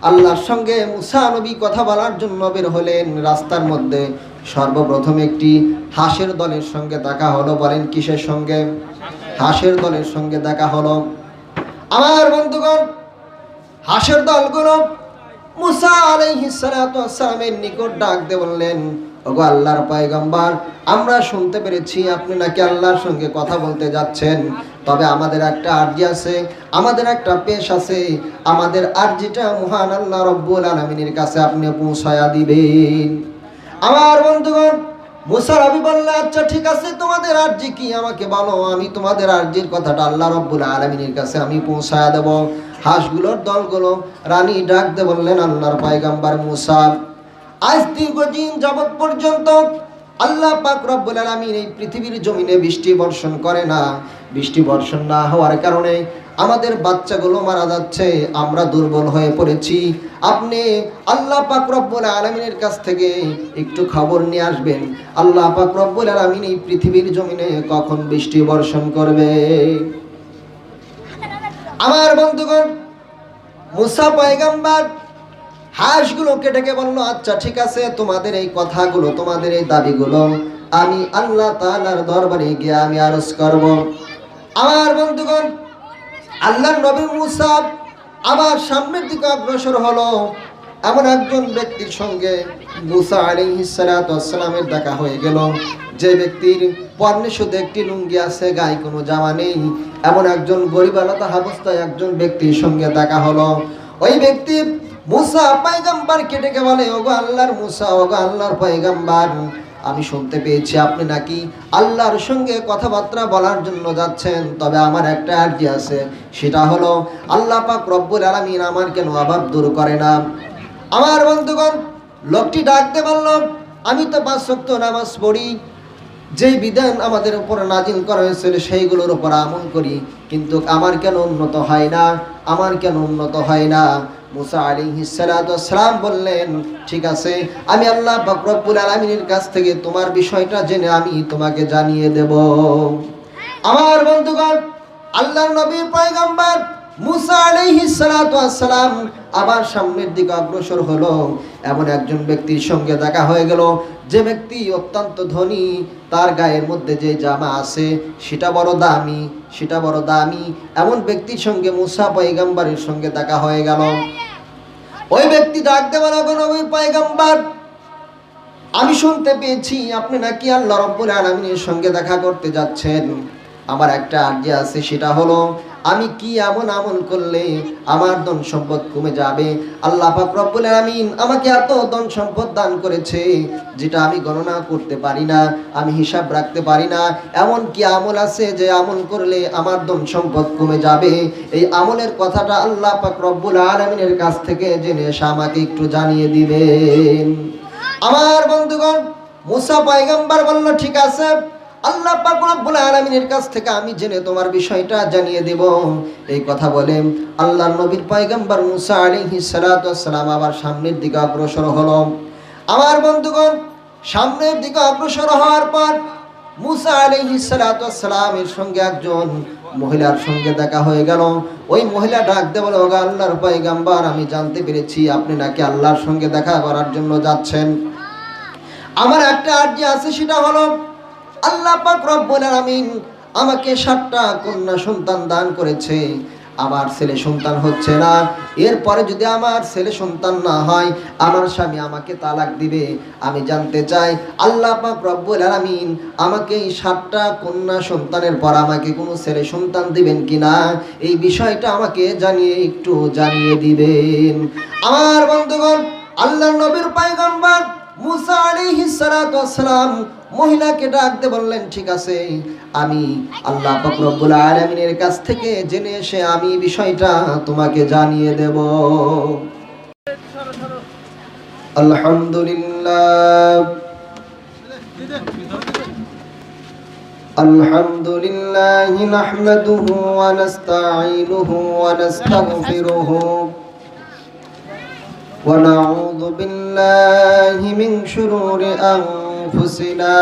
আল্লাহর সঙ্গে মুসা নবী কথা বলার জন্য বের হলেন। রাস্তার মধ্যে সর্বপ্রথম একটি হাঁসের দলের সঙ্গে দেখা হলো। বলেন কিসের সঙ্গে? হাঁসের দলের সঙ্গে দেখা হলো। আমার বন্ধুগণ, হাঁসের দলগুলো মুসা আলাইহিস সালাতু ওয়াস সালামের নিকট ডাক দিয়ে বললেন, ওগো আল্লাহর পয়গম্বর, আমরা শুনতে পেরেছি আপনি নাকি আল্লাহর সঙ্গে কথা বলতে যাচ্ছেন। তবে আমাদের একটা আরজি আছে, আমাদের একটা পেশ আছে। আমাদের আরজিটা মহান আল্লাহ রব্বুল আলামিনের কাছে আপনি পৌঁছায়া দিবেন। আমার বন্ধুগণ, মুসা নবী বললেন, আচ্ছা ঠিক আছে, তোমাদের আরজি কি আমাকে বলো, আমি তোমাদের আরজির কথাটা আল্লাহ রব্বুল আলামিনের কাছে আমি পৌঁছায়া দেব। হাঁসগুলোর দলগুলো রানী ডাক দিয়ে বললেন, আল্লাহর পয়গম্বর মুসা, আজ দীর্ঘদিন যাবৎ পর্যন্ত আল্লাহ পাক রব্বুল আলামিন এই পৃথিবীর জমিনে বৃষ্টি বর্ষণ করে না। বৃষ্টি বর্ষণ না হওয়ার কারণে আমাদের বাচ্চাগুলো মারা যাচ্ছে, আমরা দুর্বল হয়ে পড়েছি। আপনি আল্লাহ পাক রব্বুল আলামিনের কাছ থেকে একটু খবর নিয়ে আসবেন, আল্লাহ পাক রব্বুল আলামিন এই পৃথিবীর জমিনে কখন বৃষ্টি বর্ষণ করবে। আমার বন্ধুগণ, মুসা পয়গম্বর হাঁসগুলোকে ডেকে বলল, আচ্ছা ঠিক আছে, তোমাদের এই কথাগুলো, তোমাদের এই দাবিগুলো আমি আল্লাহ তাআলার দরবারে গিয়ে আমি আরজ করব। আমার বন্ধুগণ, আল্লাহর নবী মুসা আবার সামনের দিকে অগ্রসর হলো। এমন একজন ব্যক্তির সঙ্গে মুসা আলাইহিস সালাতু ওয়াস সালামের দেখা হয়ে গেল, যে ব্যক্তির পরনে শুধু একটি লুঙ্গি আছে, গায়ে কোনো জামা নেই। এমন একজন গরিবালতা অবস্থায় একজন ব্যক্তির সঙ্গে দেখা হলো। ওই ব্যক্তি মুসা পয়গম্বরকে ডেকে বলে, ওগো আল্লাহর মুসা, ওগো আল্লাহর পয়গম্বর, আমি শুনতে পেয়েছি আপনি নাকি আল্লাহর সঙ্গে কথাবার্তা বলার জন্য যাচ্ছেন। তবে আমার একটা আরজি আছে, সেটা হলো আল্লাহ পাক রব্বুল আলামিন আমার কেন অভাব দূর করে না। আমার বন্ধুগণ, লোকটি ডাকতে বলল, আমি তো 5 ওয়াক্ত নামাজ পড়ি, যেই বিধান আমাদের উপর নাজিল করা হয়েছিল সেইগুলোর উপর আমল করি, কিন্তু আমার কেন উন্নত হয় না, আমার কেন উন্নত হয় না। মুসা আলাইহিস সালাতু ওয়াস সালাম বললেন, ঠিক আছে, আমি আল্লাহ পাক রব্বুল আলামিনের কাছ থেকে তোমার বিষয়টা জেনে আমি তোমাকে জানিয়ে দেব। আমার বন্ধুগণ, আল্লাহর নবীর পয়গম্বর মুসা আলাইহিস সালাতু ওয়াস সালাম আবার সামনের দিকে অগ্রসর হলো। এমন একজন ব্যক্তির সঙ্গে দেখা হয়ে গেল, যে ব্যক্তি অত্যন্ত ধনী, তার গায়ের মধ্যে যে জামা আছে সেটা বড় দামি, সেটা বড় দামি। এমন ব্যক্তির সঙ্গে মুসা পয়গম্বরের সঙ্গে দেখা হয়ে গেল। ওই ব্যক্তি ডাক দিয়ে বলে, ওগো নবী পয়গম্বর, আমি শুনতে পেয়েছি আপনি নাকি আল্লাহ রব্বুল আলামিনের সঙ্গে দেখা করতে যাচ্ছেন। আমার একটা আরজি আছে, সেটা হলো আমি কি এমন আমল করলে আমার ধন সম্পদ কমে যাবে। আল্লাহ পাক রব্বুল আলামিন আমাকে এত ধন সম্পদ দান করেছে, যেটা আমি গণনা করতে পারি না, আমি হিসাব রাখতে পারি না। এমন কি আমল আছে যে আমল করলে আমার ধন সম্পদ কমে যাবে? এই আমলের কথাটা আল্লাহ পাক রব্বুল আলামিনের কাছ থেকে জেনে এসে আমাকে একটু জানিয়ে দিবেন। আমার বন্ধুগণ, মুসা পয়গম্বর বলল, ঠিক আছে, আল্লাহ পাক রব্বুল আলামিনের কাছ থেকে আমি জেনে তোমার বিষয়টা জানিয়ে দেব। এই কথা বলে আল্লাহর নবীর পয়গম্বর মুসা আলাইহিস সালাতু ওয়াস সালাম আবার সামনের দিকে অগ্রসর হলো। আমার বন্ধুগণ, সামনের দিকে অগ্রসর হওয়ার পর মুসা আলাইহিস সালাতু ওয়াস সালামের সঙ্গে একজন মহিলার সঙ্গে দেখা হয়ে গেল। ওই মহিলা ডাক দিয়ে বলে, ওগো আল্লাহর পয়গম্বর, আমি জানতে পেরেছি আপনি নাকি আল্লাহর সঙ্গে দেখা করার জন্য যাচ্ছেন। আমার একটা আরজি আছে, সেটা হলো আল্লাহ পাক রব্বুল আলামিন আমাকে 7টা কন্যা সন্তান দান করেছে, আমার ছেলে সন্তান হচ্ছে না। এরপরে যদি আমার ছেলে সন্তান না হয়, আমার স্বামী আমাকে তালাক দিবে। আমি জানতে চাই আল্লাহ পাক রব্বুল আলামিন আমাকে এই 7টা কন্যা সন্তানের পর আমাকে কোনো ছেলে সন্তান দিবেন কিনা, এই বিষয়টা আমাকে একটু জানিয়ে দিবেন। আমার বন্ধুগণ, আল্লাহর নবীর পয়গম্বর মুসা আলাইহিস সালাতু ওয়াস সালাম মহিলাকে ডাক দিয়ে বললেন, ঠিক আছে, আমি আল্লাহ পাক রব্বুল আলামিনের কাছ থেকে জেনে এসে আমি বিষয়টা তোমাকে জানিয়ে দেব। আলহামদুলিল্লাহ আলহামদুলিল্লাহি নাহমাদুহু ওয়া নাস্তাঈনুহু ওয়া নাস্তাগফিরুহু ওয়া নাউযু বিল্লাহি মিন শুরুরি আনফুসিনা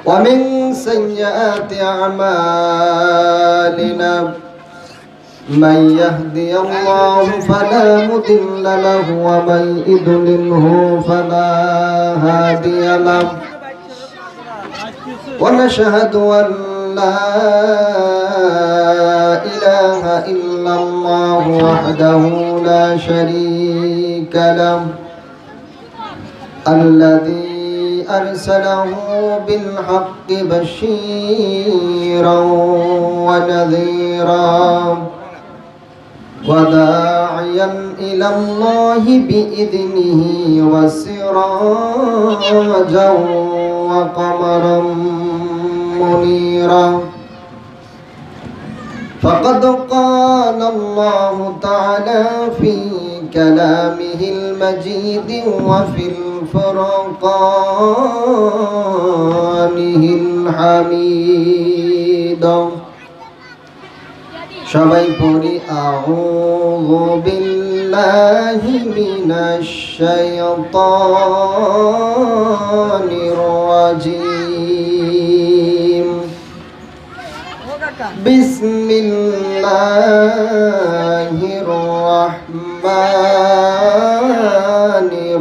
ওয়া মিন সাইয়্যাতি আমালিনা من يهدي الله فلا مضل له ومن يضلله فلا هادي له ونشهد أن لا إله إلا الله وحده لا شريك له الذي أرسله بالحق بشيرا ونذيرا وداعيا إلى الله بإذنه وسراجا وقمرا منيرا فقد قال الله تعالى في كلامه المجيد وفي فرقانه الحميد সবাই পড়ি আউযু বিল্লাহি মিনাশ শাইতানির রাজিম বিসমিল্লাহির রাহমানির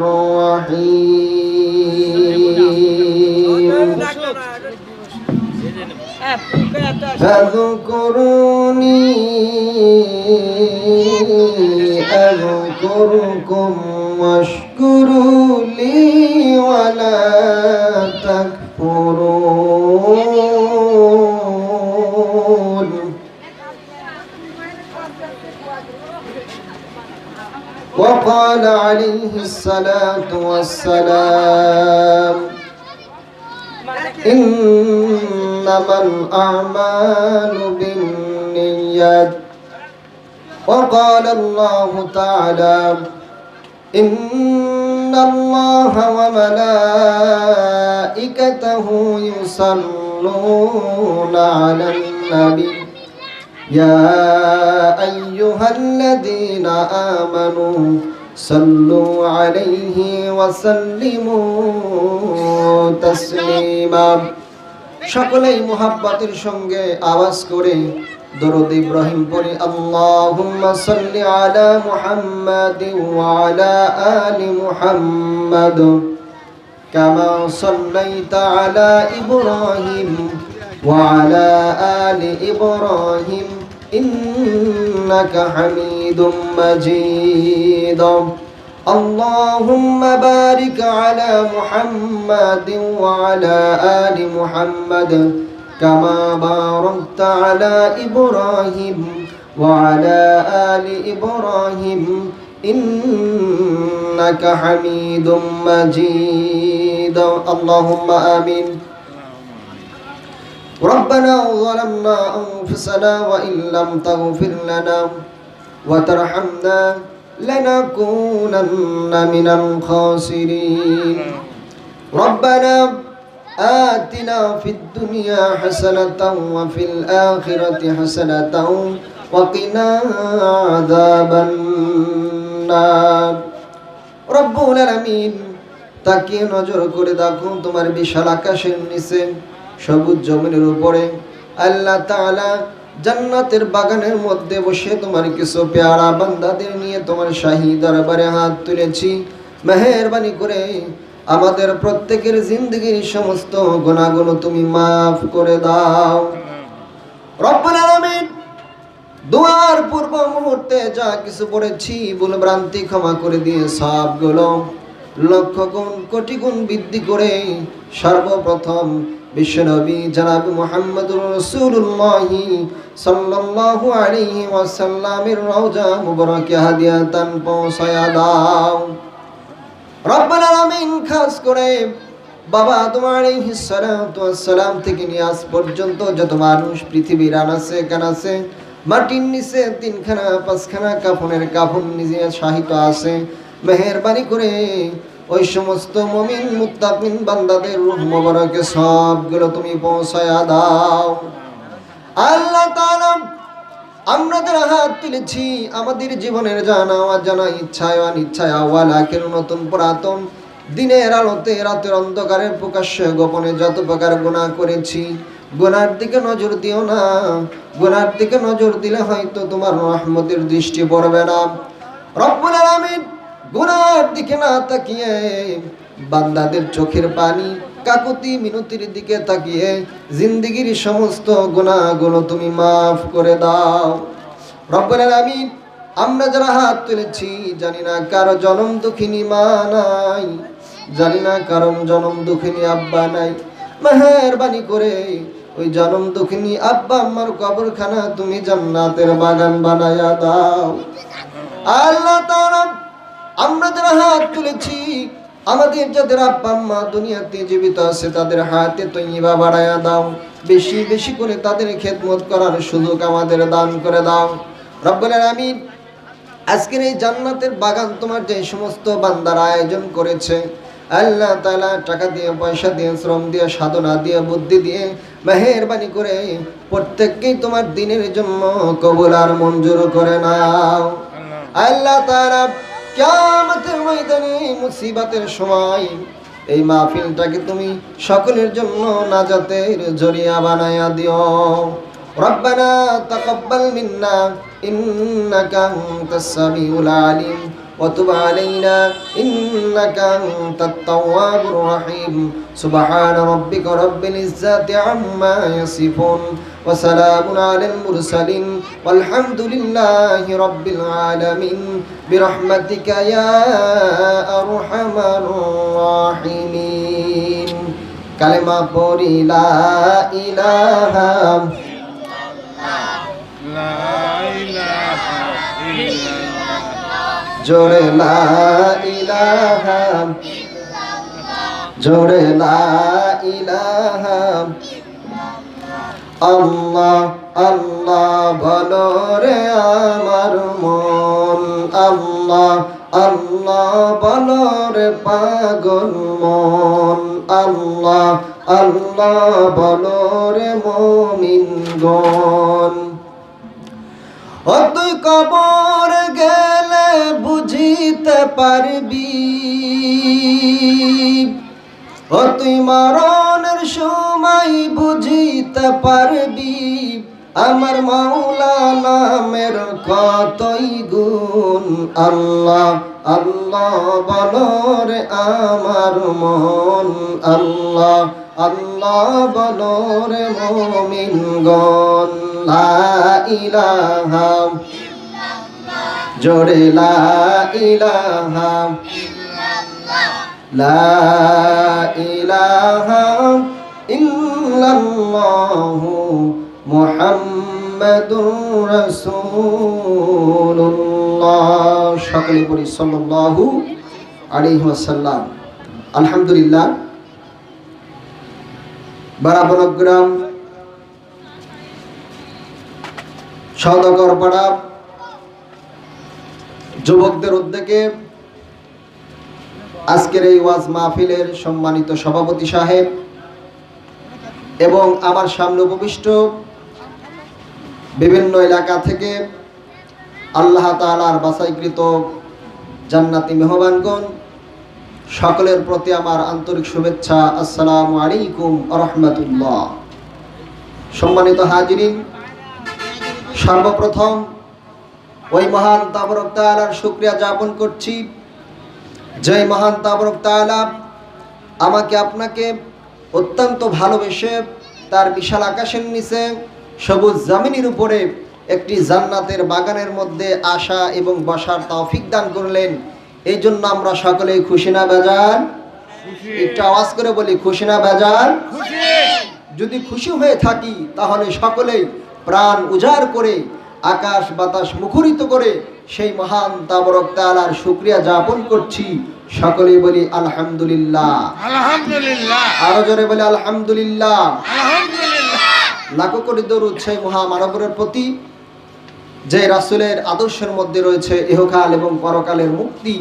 রহিম فاذكروني أذكركم واشكروا لي ولا تكفرون وقال عليه الصلاة والسلام إنما الأعمال بالنيات وقال الله تعالى إن الله وملائكته يصلون على النبي يا أيها الذين آمنوا صلوا عليه وسلموا تسليما সকলেই মুহাব্বতের সঙ্গে আওয়াজ করে দরুদ ইব্রাহিম পড়ি আল্লাহুম্মা সাল্লি আলা মুহাম্মাদিন ওয়া আলা আলি মুহাম্মাদ কামা সাল্লাইতা আলা ইব্রাহিম ওয়া আলা আলি ইব্রাহিম ইন্নাকা হামিদুম মাজিদ اللهم بارك على محمد وعلى آل محمد كما باركت على إبراهيم وعلى آل إبراهيم إنك حميد مجيد اللهم آمين ربنا ظلمنا أنفسنا وإن لم تغفر لنا وترحمنا لنكونن من الخاسرين ربنا آتنا في الدنيا حسنة وفي الآخرة حسنة وقنا عذاب النار رب العالمين তাকিয়ে নজর করে দেখো তোমার বিশাল আকাশের নিচে সবুজ জমিনের উপরে আল্লাহ তাআলা জান্নাতের বাগানের মধ্যে বসে তোমার কিছু পেয়ারা বান্দাদের নিয়ে তোমার শাহী দরবারে হাত তুলেছি মেহেরবানি করে আমাদের প্রত্যেকের জিন্দেগীর সমস্ত গুনাহগুলো তুমি maaf করে দাও রব্বুল আলামিন দুয়ার পূর্ব মুহূর্তে যা কিছু পড়েছি ভুল ভ্রান্তি ক্ষমা করে দিয়ে সবগুলো লক্ষ গুণ কোটি গুণ বৃদ্ধি করে সর্বপ্রথম বিশ্বনবী জনাব মুহাম্মদুর রাসূলুল্লাহ সাল্লাল্লাহু আলাইহি ওয়াসাল্লামের রওজা মুবারকে হাদিয়াতান পৌঁছায়া দাও রব্বুল আলামিন খাস করে বাবা আদম আলাইহিস সালাতু ওয়াস সালাম থেকে নিয়ে আজ পর্যন্ত যত মানুষ পৃথিবীর আনাচে কানাচে মাটির নিচে তিনখানা পাঁচখানা কাফনের কাফন নিজে শাহিত আছে মেহেরবানি করে ওই সমস্ত মুমিন মুত্তাকিন বান্দাদের রূহ মোবারকে সবগুলো তুমি পৌঁছায়া দাও আল্লাহ তাআলা আমরা যারা হাত তুলেছি আমাদের জীবনের জানা অজানা ইচ্ছায় অনিচ্ছায় আওয়াল আখের নতুন পুরাতন দিনের আলোতে রাতের অন্ধকারের প্রকাশ্যে গোপনে যত প্রকার গুনাহ করেছি গুনার দিকে নজর দিও না। গুনার দিকে নজর দিলে হয়তো তোমার রহমতের দৃষ্টি পড়বে না। রব্বুল আলামিন গুনার দিকে না তাকিয়ে বান্দাদের চোখের পানি কাকুতি মিনতির দিকে তাকিয়ে জিন্দেগীর সমস্ত গুনাহগুলো তুমি মাফ করে দাও। রব্বুল আলামিন আমরা যারা হাত তুলেছি জানি না কারো জনম দুঃখিনী মা নাই, জানি না কারণ জনম দুঃখিনী আব্বা নাই। মেহেরবানি করে ওই জনম দুঃখিনী আব্বা আম্মার কবরখানা তুমি জান্নাতের বাগান বানায়া দাও। আল্লাহ তাআলা আমরা যারা হাত তুলেছি আমাদের যাদের আব্বা আম্মা দুনিয়াতে জীবিত আছে তাদের হাতে তৈয়বা বাড়ায়া দাও। বেশি বেশি করে তাদের খেদমত করার সুযোগ আমাদের দান করে দাও। রব্বুল আলামিন আজকের এই জান্নাতের বাগান তোমার যে সমস্ত বান্দার আয়োজন করেছে আল্লাহ তাআলা টাকা দিয়ে পয়সা দিয়ে শ্রম দিয়ে সাধনা দিয়ে বুদ্ধি দিয়ে মেহেরবানি করে প্রত্যেককেই তোমার দিনের জন্য কবুল আর মঞ্জুর করে নাও। আল্লাহ তাআলা কিয়ামতের ময়দানে মুসিবতের সময় এই মাহফিলটাকে তুমি সকলের জন্য নাজাতের জরিয়া বানায়া দিও। রব্বানা তাকাব্বাল মিন্না ইন্নাকা আনতাস সামিউল আলিম ওয়া তুব আলাইনা ইন্নাকা আনতাত তাওয়াবুর রহিম। সুবহান রাব্বিকা রাব্বিল ইজ্জাতি আম্মা ইয়াসিফুন ওয়া সালামুন আলাল মুরসালিন ওয়ালহামদুলিল্লাহি রাব্বিল আলামিন বিরহমাতিকা ইয়া আরহামার রাহিমিন। কালেমা পড়ি লা ইলাহা জোরে লা ইলাহা জোরে লা ইলাহা আল্লাহ আল্লাহ বলো রে আমার মন, আল্লাহ আল্লাহ বলো রে পাগল মন, আল্লাহ আল্লাহ বলো রে মুমিনগণ। ও তুই কবর গেলে বুঝিতে পারবি, ও তুই মরণের সময় বুঝিতে পারবি আমার মাওলা নামের কতই গুণ। আল্লাহ আল্লাহ বলো রে আমার মন, আল্লাহ আল্লাহ বলো রে মুমিনগণ। লা ইলাহা জোরে লা ইলাহা লা ইলাহা ইল্লাল্লাহু মুহাম্মাদুর রাসূলুল্লাহ। সকলে পড়ি সাল্লাল্লাহু আলাইহি ওয়াসাল্লাম। আলহামদুলিল্লাহ। বারাবনগ্রাম সওদাগরপাড়া যুবকদের উদ্যোগে আজকের এই ওয়াজ মাহফিলের সম্মানিত সভাপতি সাহেব এবং আমার সামনে উপবিষ্ট বিভিন্ন এলাকা থেকে আল্লাহ তাআলার বাছাইকৃত জান্নাতি মেহমানগণ, সকলের প্রতি আমার আন্তরিক শুভেচ্ছা। আসসালামু আলাইকুম ওয়া রাহমাতুল্লাহ। সম্মানিত হাজিরিন, সর্বপ্রথম ওই মহান তাবারক তাআলার শুকরিয়া জ্ঞাপন করছি যে মহান তাবারক তাআলা আমাকে আপনাকে অত্যন্ত ভালোবেসে তার বিশাল আকাশের নিচে সবুজ জমিনের উপরে একটি জান্নাতের বাগানের মধ্যে আসা এবং বসার তৌফিক দান করলেন। এই জন্য আমরা সকলেই খুশি না বেজার? একটু আওয়াজ করে বলি, খুশি না বেজার? যদি খুশি হয়ে থাকি তাহলে সকলেই প্রাণ উজাড় করে আকাশ বাতাস মুখরিত করে সেই মহান তাবারক তাআলার শুকরিয়া জ্ঞাপন করছি। সকলেই বলি আলহামদুলিল্লাহ, আলহামদুলিল্লাহ। আরো জোরে বলি আলহামদুলিল্লাহ, আলহামদুলিল্লাহ। লাখো কোটি দরুদ সেই মহামানবের প্রতি যে রাসূলের আদর্শের মধ্যে রয়েছে ইহকাল এবং পরকালের মুক্তি।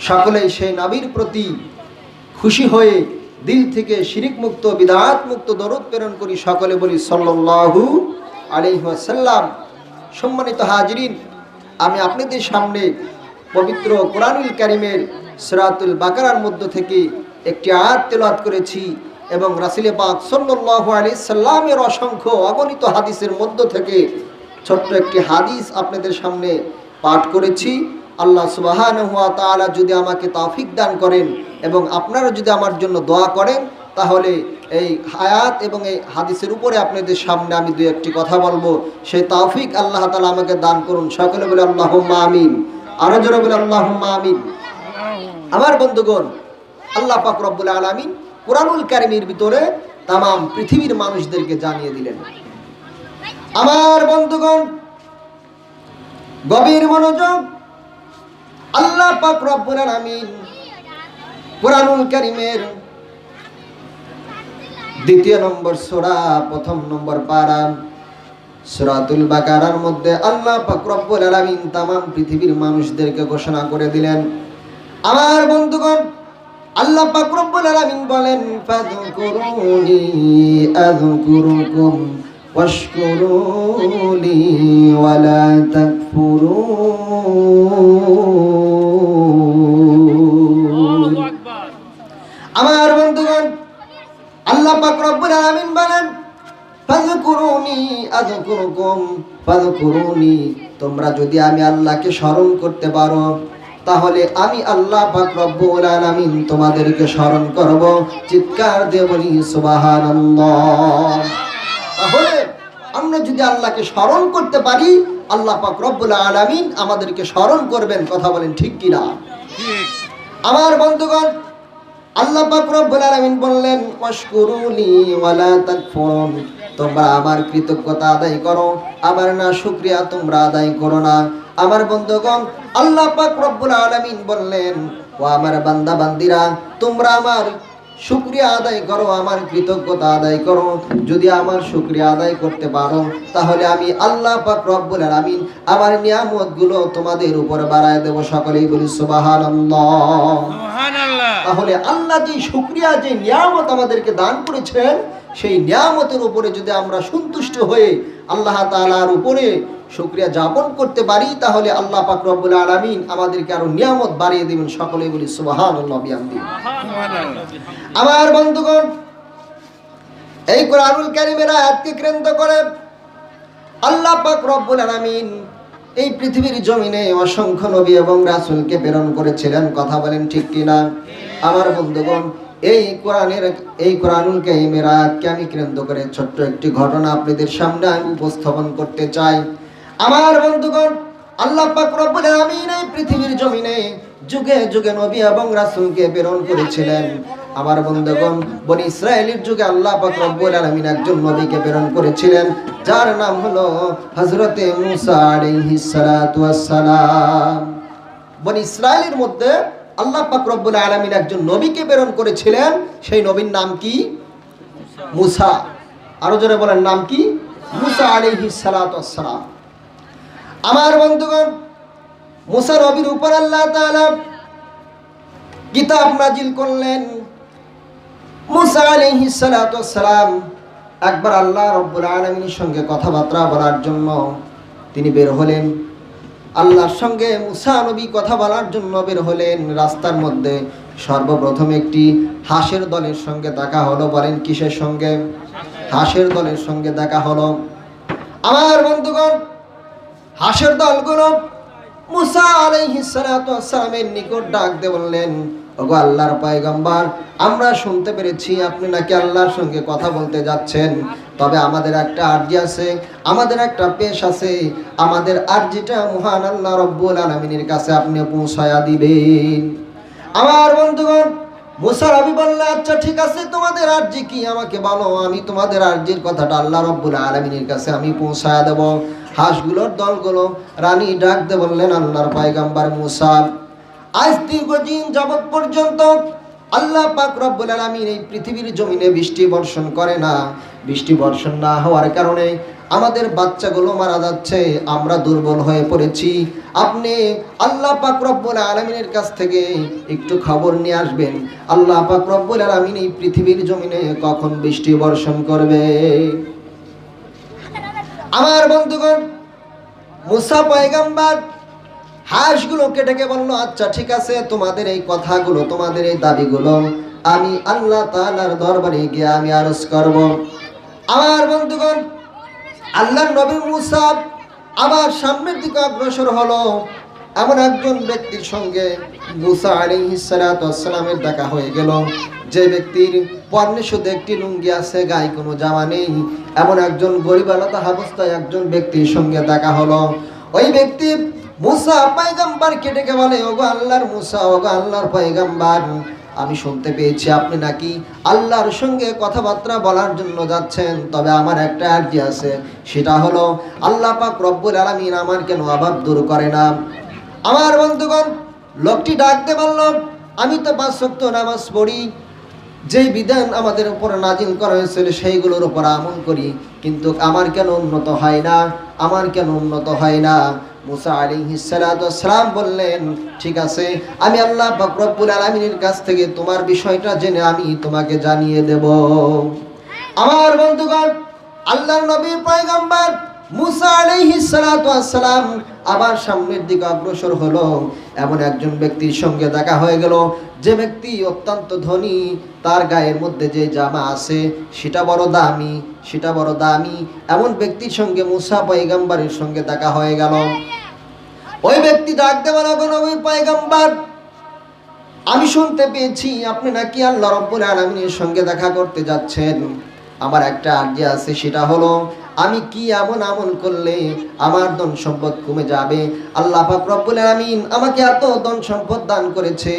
সকলেই সেই নবীর প্রতি খুশি হয়ে দিল থেকে শিরিক মুক্ত বিদআত মুক্ত দরুদ প্রেরণ করি। সকলে বলি সাল্লাল্লাহু আলাইহি ওয়াসাল্লাম। সম্মানিত হাজিরিন, আমি আপনাদের সামনে পবিত্র কোরআনুল কারীমের সূরাতুল বাকারার মধ্য থেকে একটি আয়াত তেলাওয়াত করেছি। এবং রাসূল পাক সাল্লাল্লাহু আলাইহি সাল্লামের অসংখ্য অগণিত হাদিসের মধ্য থেকে ছোট্ট একটি হাদিস আপনাদের সামনে পাঠ করেছি। আল্লাহ সুবহানাহু ওয়া তাআলা যদি আমাকে তৌফিক দান করেন এবং আপনারা যদি আমার জন্য দোয়া করেন, তাহলে এই আয়াত এবং এই হাদিসের উপরে আপনাদের সামনে আমি দুই একটি কথা বলবো। সেই তৌফিক আল্লাহ তাআলা আমাকে দান করুন। সকলে বলে আল্লাহুম্মা আমিন। আরো জোরে বলে আল্লাহুম্মা আমিন। আমার বন্ধুগণ, আল্লাহ পাক রব্বুল আলামিন কুরআনুল কারীমের ভিতরে तमाम পৃথিবীর মানুষদেরকে জানিয়ে দিলেন। আমার বন্ধুগণ, গভীর মনোযোগ। আল্লাহ পাক রব্বুল আলামিন কুরআনুল কারীমের ২য় নম্বর সূরা ১ম নম্বর পারা সূরাতুল বাকারার মধ্যে আল্লাহ পাক রব্বুল আলামিন तमाम পৃথিবীর মানুষদেরকে ঘোষণা করে দিলেন। আমার বন্ধুগণ, আল্লাহ পাক রব্বুল আলামিন বলেন, ফাযকুরুনি আযকুরুকুম ওয়াশকুরুলি ওয়ালা তাকফুরুন। আমার বন্ধুগণ, আল্লাহ পাক রব্বুল আলামিন বলেন, ফাযকুরুনি আযকুরুকুম। ফাযকুরুনি, তোমরা যদি আমি আল্লাহকে স্মরণ করতে পারো, তাহলে আমি আল্লাহ পাক রব্বুল আলামিন তোমাদেরকে স্মরণ করব। চিৎকার দিয়ে বলি সুবহানাল্লাহ। তাহলে আমরা যদি আল্লাহকে স্মরণ করতে পারি, আল্লাহ পাক রব্বুল আলামিন আমাদেরকে স্মরণ করবেন। কথা বলেন ঠিক কি না? ঠিক। আমার বন্ধুগণ, আল্লাহ পাক রব্বুল আলামিন বললেন, ওয়াশকুরুনি ওয়ালা তাকফুরুন। তোমরা আমার কৃতজ্ঞতা আদায় করো, আমার না শুকরিয়া তোমরা আদায় করো না। আমার বন্ধুগণ, আল্লাহ পাক রব্বুল আলামিন বললেন, ও আমার বান্দা বান্দিরা, তোমরা আমার শুকরিয়া আদায় করো, আমার কৃতজ্ঞতা আদায় করো। যদি আমার শুকরিয়া আদায় করতে পারো, তাহলে আমি আল্লাহ পাক রব্বুল আলামিন আমার নিয়ামতগুলো তোমাদের উপর বাড়ায় দেব। সকলেই বলি সুবহানাল্লাহ। সুবহানাল্লাহ। তাহলে আল্লাহ যে শুকরিয়া, যে নিয়ামত আমাদেরকে দান করেছেন, সেই নিয়ামতের উপরে যদি আমরা সন্তুষ্ট হয়ে আল্লাহ তাআলার উপরে শুকরিয়া যাপন করতে পারি, তাহলে আল্লাহ পাক রব্বুল আলামিন আমাদেরকে আরো নিয়ামত বাড়িয়ে দিবেন। সকলেই বলি সুবহানাল্লাহ বিহামদি। আমার বন্ধুগণ, এই কুরআনুল কারীমের আয়াতকে কেন্দ্র করে আল্লাহ পাক রব্বুল আলামিন এই পৃথিবীর জমিনে অসংখ্য নবী এবং রাসূলকে প্রেরণ করেছিলেন। কথা বলেন ঠিক কি না? আমার বন্ধুগণ, এই কুরআনুল কারীমের আয়াতকে আমি কেন্দ্র করে ছোট্ট একটি ঘটনা আপনাদের সামনে আমি উপস্থাপন করতে চাই। আমার বন্ধুগণ, আল্লাহ পাক রব্বুল আলামিন এই পৃথিবীর জমিনে যুগে যুগে নবী এবং রাসূলকে প্রেরণ করেছিলেন। আমার বন্ধুগণ, বনি ইসরাইলের যুগে আল্লাহ পাক রব্বুল আলামিন একজন নবীকে প্রেরণ করেছিলেন, যার নাম হলো হযরতে মূসা আলাইহিস সালাতু ওয়াস সালাম। বনি ইসরাইলের মধ্যে আল্লাহ পাক রব্বুল আলামিন একজন নবীকে প্রেরণ করেছিলেন। সেই নবীর নাম কি? মূসা। আরো জোরে বলেন, নাম কি? মূসা আলাইহিস সালাতু ওয়াস সালাম। আমার বন্ধুগণ, মূসা নবীর উপর আল্লাহ তাআলা কিতাব নাজিল করলেন। মূসা আলাইহিস সালাতু ওয়াস সালাম একবার আল্লাহ রাব্বুল আলামিনের সঙ্গে কথাবার্তা বলার জন্য তিনি বের হলেন। আল্লাহর সঙ্গে মূসা নবী কথা বলার জন্য বের হলেন। রাস্তার মধ্যে সর্বপ্রথম একটি হাঁসের দলের সঙ্গে দেখা হলো। বলেন কিসের সঙ্গে? হাঁসের দলের সঙ্গে দেখা হলো। আমার বন্ধুগণ, হাঁসের দলগুলো মূসা আলাইহিস সালাতু ওয়াস সালামের নিকট ডাক দিয়ে বললেন, ওগো আল্লাহর পয়গম্বর, আমরা শুনতে পেরেছি আপনি নাকি আল্লাহর সঙ্গে কথা বলতে যাচ্ছেন। তবে আমাদের একটা আরজি আছে, আমাদের একটা পেশ আছে। আমাদের আরজিটা মহান আল্লাহ রাব্বুল আলামিনের কাছে আপনি পৌঁছায়া দিবেন। আমার বন্ধুগণ, মূসা নবী বললেন, আচ্ছা ঠিক আছে, তোমাদের আরজি কি আমাকে বলো, আমি তোমাদের আরজির কথাটা আল্লাহ রাব্বুল আলামিনের কাছে আমি পৌঁছায়া দেব। হাঁসগুলোর দলগুলো রানী ডাক দিয়ে বললেন, আল্লাহর পয়গম্বর মূসা, আজ দীর্ঘদিন যাবৎ পর্যন্ত আল্লাহ পাক রব্বুল আলামিন এই পৃথিবীর জমিনে বৃষ্টি বর্ষণ করে না। বৃষ্টি বর্ষণ না হওয়ার কারণে আমাদের বাচ্চাগুলো মারা যাচ্ছে, আমরা দুর্বল হয়ে পড়েছি। আপনি আল্লাহ পাক রব্বুল আলামিনের কাছ থেকে একটু খবর নিয়ে আসবেন, আল্লাহ পাক রব্বুল আলামিন এই পৃথিবীর জমিনে কখন বৃষ্টি বর্ষণ করবে। আমার বন্ধুগণ, মূসা পয়গম্বর হাঁসগুলোকে ডেকে বলল, আচ্ছা ঠিক আছে, তোমাদের এই কথাগুলো, তোমাদের এই দাবিগুলো আমি আল্লাহ তাআলার দরবারে গিয়ে আমি আরজ করব। আমার বন্ধুগণ, আল্লাহর নবী মুসা আবার সামনের দিকে অগ্রসর হলো। এমন একজন ব্যক্তির সঙ্গে মুসা আলাইহিস সালাতু ওয়াস সালামের দেখা হয়ে গেল, যে ব্যক্তির পরনে শুধু একটি লুঙ্গি আছে, গায়ে কোনো জামা নেই। এমন একজন গরিবালতা অবস্থায় একজন ব্যক্তির সঙ্গে দেখা হলো। ওই ব্যক্তি মুসা পয়গম্বরকে ডেকে বলে, ওগো আল্লাহর মুসা, ওগো আল্লাহর পয়গম্বর, আমি শুনতে পেয়েছি আপনি নাকি আল্লাহর সঙ্গে কথাবার্তা বলার জন্য যাচ্ছেন। তবে আমার একটা আরজি আছে, সেটা হলো আল্লাহ পাক রব্বুল আলামিন আমার কেন অভাব দূর করে না। আমার বন্ধুগণ, লোকটি ডাকতে বলল, আমি তো 5 ওয়াক্ত নামাজ পড়ি, যেই বিধান আমাদের উপর নাজিল করা হয়েছিল সেইগুলোর উপর আমল করি, কিন্তু আমার কেন উন্নত হয় না, আমার কেন উন্নত হয় না। মুসা আলাইহিস সালাতু ওয়াস সালাম বললেন, ঠিক আছে, আমি আল্লাহ পাক রব্বুল আলামিনের কাছ থেকে তোমার বিষয়টা জেনে আমি তোমাকে জানিয়ে দেব। আমার বন্ধুগণ, আল্লাহর নবীর পয়গম্বর মুসা আলাইহিস সালাতু ওয়াস সালাম আবার সামনের দিকে অগ্রসর হলো। এমন একজন ব্যক্তির সঙ্গে দেখা হয়ে গেল, যে ব্যক্তি অত্যন্ত ধনী, তার গায়ের মধ্যে যে জামা আছে সেটা বড় দামি, সেটা বড় দামি। এমন ব্যক্তির সঙ্গে মুসা পয়গম্বরের সঙ্গে দেখা হয়ে গেল। ওই ব্যক্তি ডাকতে বলল, নবী পয়গম্বর, আমি শুনতে পেয়েছি আপনি নাকি আল্লাহ রাব্বুল আলামিনের সঙ্গে দেখা করতে যাচ্ছেন। আমার একটা আরজি আছে, সেটা হলো আমি কি এমন আমল করলে আমার ধন সম্পদ কমে যাবে। আল্লাহ পাক রব্বুল আলামিন আমাকে এত ধন সম্পদ দান করেছে,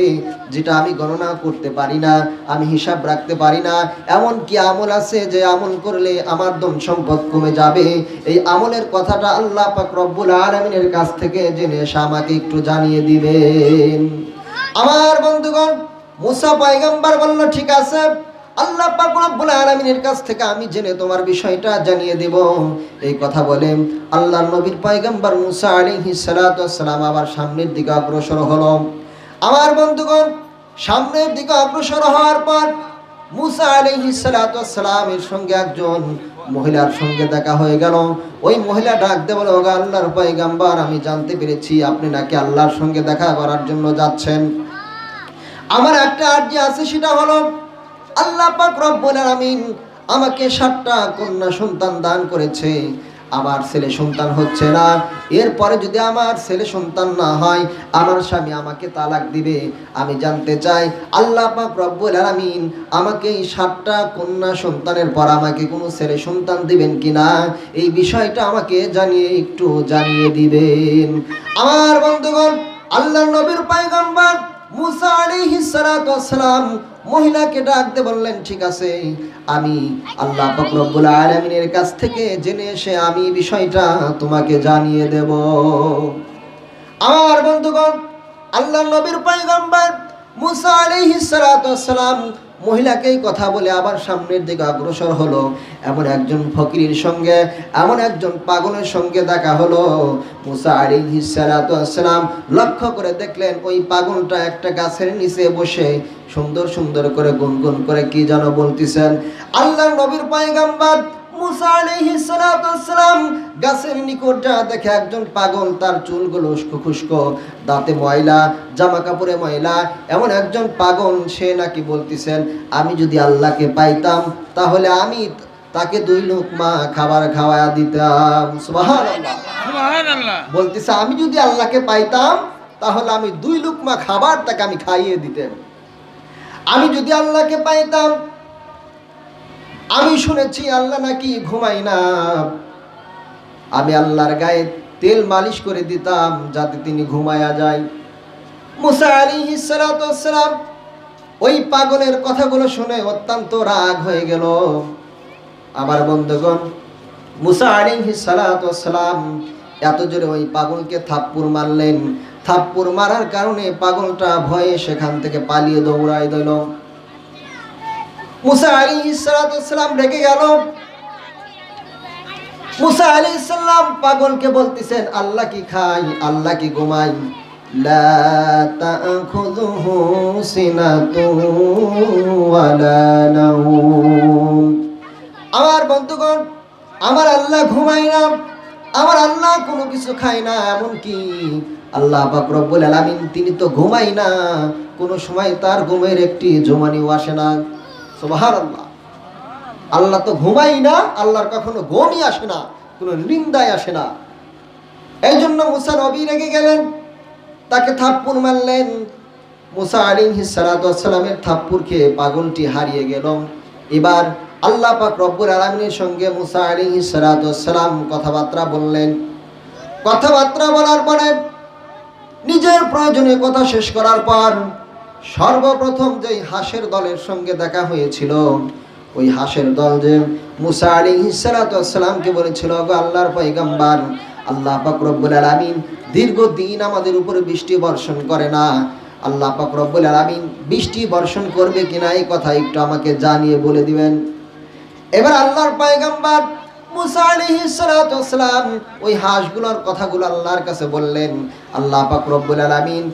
যেটা আমি গণনা করতে পারি না, আমি হিসাব রাখতে পারি না। এমন কি আমল আছে যে আমল করলে আমার ধন সম্পদ কমে যাবে? এই আমলের কথাটা আল্লাহ পাক রব্বুল আলামিনের কাছ থেকে জেনে এসে আমাকে একটু জানিয়ে দিবেন। আমার বন্ধুগণ, মুসা পয়গম্বর বলল, ঠিক আছে, আল্লাহ পাক রব্বুল আলামিনের কাছ থেকে আমি জেনে তোমার বিষয়টা জানিয়ে দেব। এই কথা বলে আল্লাহর নবীর পয়গম্বর মুসা আলাইহিস সালাতু ওয়াস সালাম আবার সামনের দিকে অগ্রসর হলো। আমার বন্ধুগণ, সামনের দিকে অগ্রসর হওয়ার পর মুসা আলাইহিস সালাতু ওয়াস সালামের সঙ্গে একজন মহিলার সঙ্গে দেখা হয়ে গেল। ওই মহিলা ডাক দিয়ে বলে, ওগো আল্লাহর পয়গম্বর, আমি জানতে পেরেছি আপনি নাকি আল্লাহর সঙ্গে দেখা করার জন্য যাচ্ছেন। আমার একটা আরজি আছে, সেটা হলো আল্লাহ পাক রব্বুল আলামিন আমাকে 7টা কন্যা সন্তান দান করেছে, আমার ছেলে সন্তান হচ্ছে না। এরপরে যদি আমার ছেলে সন্তান না হয়, আমার স্বামী আমাকে তালাক দিবে। আমি জানতে চাই আল্লাহ পাক রব্বুল আলামিন আমাকে এই 7টা কন্যা সন্তানের পর আমাকে কোনো ছেলে সন্তান দিবেন কিনা, এই বিষয়টা আমাকে একটু জানিয়ে দিবেন। আমার বন্ধুগণ, আল্লাহর নবীর পয়গম্বর মুসা আলাইহিস সালাতু ওয়াস সালাম মহিলাকে ডাকতে বললেন, ঠিক আছে, আমি আল্লাহ পাক রব্বুল আলামিনের কাছ থেকে জেনে এসে আমি বিষয়টা তোমাকে জানিয়ে দেব। আমার বন্ধুগণ, আল্লাহর নবীর পয়গম্বর মুসা আলাইহিস সালাতু ওয়াস সালাম মহিলাকে এই কথা বলে আবার সামনের দিকে অগ্রসর হলো। এমন একজন ফকিরের সঙ্গে, এমন একজন পাগলের সঙ্গে দেখা হলো। মুসা আলাইহিস সালাতু ওয়াস সালাম লক্ষ্য করে দেখলেন, ওই পাগলটা একটা গাছের নিচে বসে সুন্দর সুন্দর করে গুনগুন করে কি যেন বলতেছেন। আল্লাহর নবীর পয়গম্বর মুসা আলাইহিস সালাতু ওয়াস সালাম গাছের নিকট যা দেখে একজন পাগল, তার চুলগুলো উস্কো খুস্কো, দাঁতে ময়লা, জামা কাপড়ে ময়লা। এমন একজন পাগল, সে নাকি বলতেছেন, আমি যদি আল্লাহকে পাইতাম তাহলে আমি তাকে 2 লুকমা খাবার খাওয়ায়া দিতাম। সুবহানাল্লাহ, সুবহানাল্লাহ। বলতেছে, আমি যদি আল্লাহকে পাইতাম তাহলে আমি 2 লুকমা খাবার তাকে আমি খাইয়ে দিতাম। আমি যদি আল্লাহকে পাইতাম, আমি শুনেছি আল্লাহ নাকি ঘুমায় না, আমি আল্লাহর গায়ে তেল মালিশ করে দিতাম যাতে তিনি ঘুমায়া যায়। মুসা আলাইহিস সালাতু ওয়াস সালাম ওই পাগলের কথাগুলো শুনে অত্যন্ত রাগ হয়ে গেল। আমার বন্ধুগণ, মুসা আলাইহিস সালাতু ওয়াস সালাম এত জোরে ওই পাগলকে থাপ্পড় মারলেন। থাপ্পড় মারার কারণে পাগলটা ভয়ে সেখান থেকে পালিয়ে দৌড়ায় দিল। মুসা আলাইহিস সালাতু ওয়াস সালাম রেগে গেল। মুসা আলাইহিস সালাম পাগলকে বলতেছেন, আল্লাহ কি খায়, আল্লাহ কি ঘুমায়? লা তাখুযুহু সিনাতুন ওয়ালা নাওম। আমার বন্ধুগণ, আমার আল্লাহ ঘুমায় না, আমার আল্লাহ কোনো কিছু খায় না, এমনকি আল্লাহ পাক রব্বুল আলামিন তিনি তো ঘুমাই না, কোনো সময় তার ঘুমের একটি জমানিও আসে না। সুবহানাল্লাহ। আল্লাহ তো ঘুমাই না, আল্লাহর কখনো ঘুমই আসে না, কোনো নিন্দায় আসে না। এই জন্য মুসা নবী রেগে গেলেন, তাকে থাপ্পড় মারলেন। মুসা আলাইহিস সালাতু ওয়াস সালামের থাপ্পড় খেয়ে পাগলটি হারিয়ে গেল। এবার আল্লাহ পাক রব্বুল আলামিনের সঙ্গে মুসা আলাইহিস সালাতু ওয়াস সালাম কথাবার্তা বললেন। কথাবার্তা বলার পরে নিজের প্রয়োজনীয় কথা শেষ করার পর সর্বপ্রথম যেই হাঁসের দলের সঙ্গে দেখা হয়েছিল, ওই হাঁসের দল যে মুসা আলাইহিস সালাতু ওয়াস সালামকে বলেছিল, গো আল্লাহর পয়গম্বর, আল্লাহ পাক রব্বুল আলামিন দীর্ঘদিন আমাদের উপরে বৃষ্টি বর্ষণ করে না, আল্লাহ পাক রব্বুল আলামিন বৃষ্টি বর্ষণ করবে কিনা এই কথা একটু আমাকে জানিয়ে বলে দিবেন। এবার আল্লাহর পয়গম্বর মুসা আলাইহিস সালাতু ওয়াস সালাম ওই হাঁসগুলোর কথাগুলো আল্লাহর কাছে বললেন। আল্লাহ পাক রব্বুল আলামিন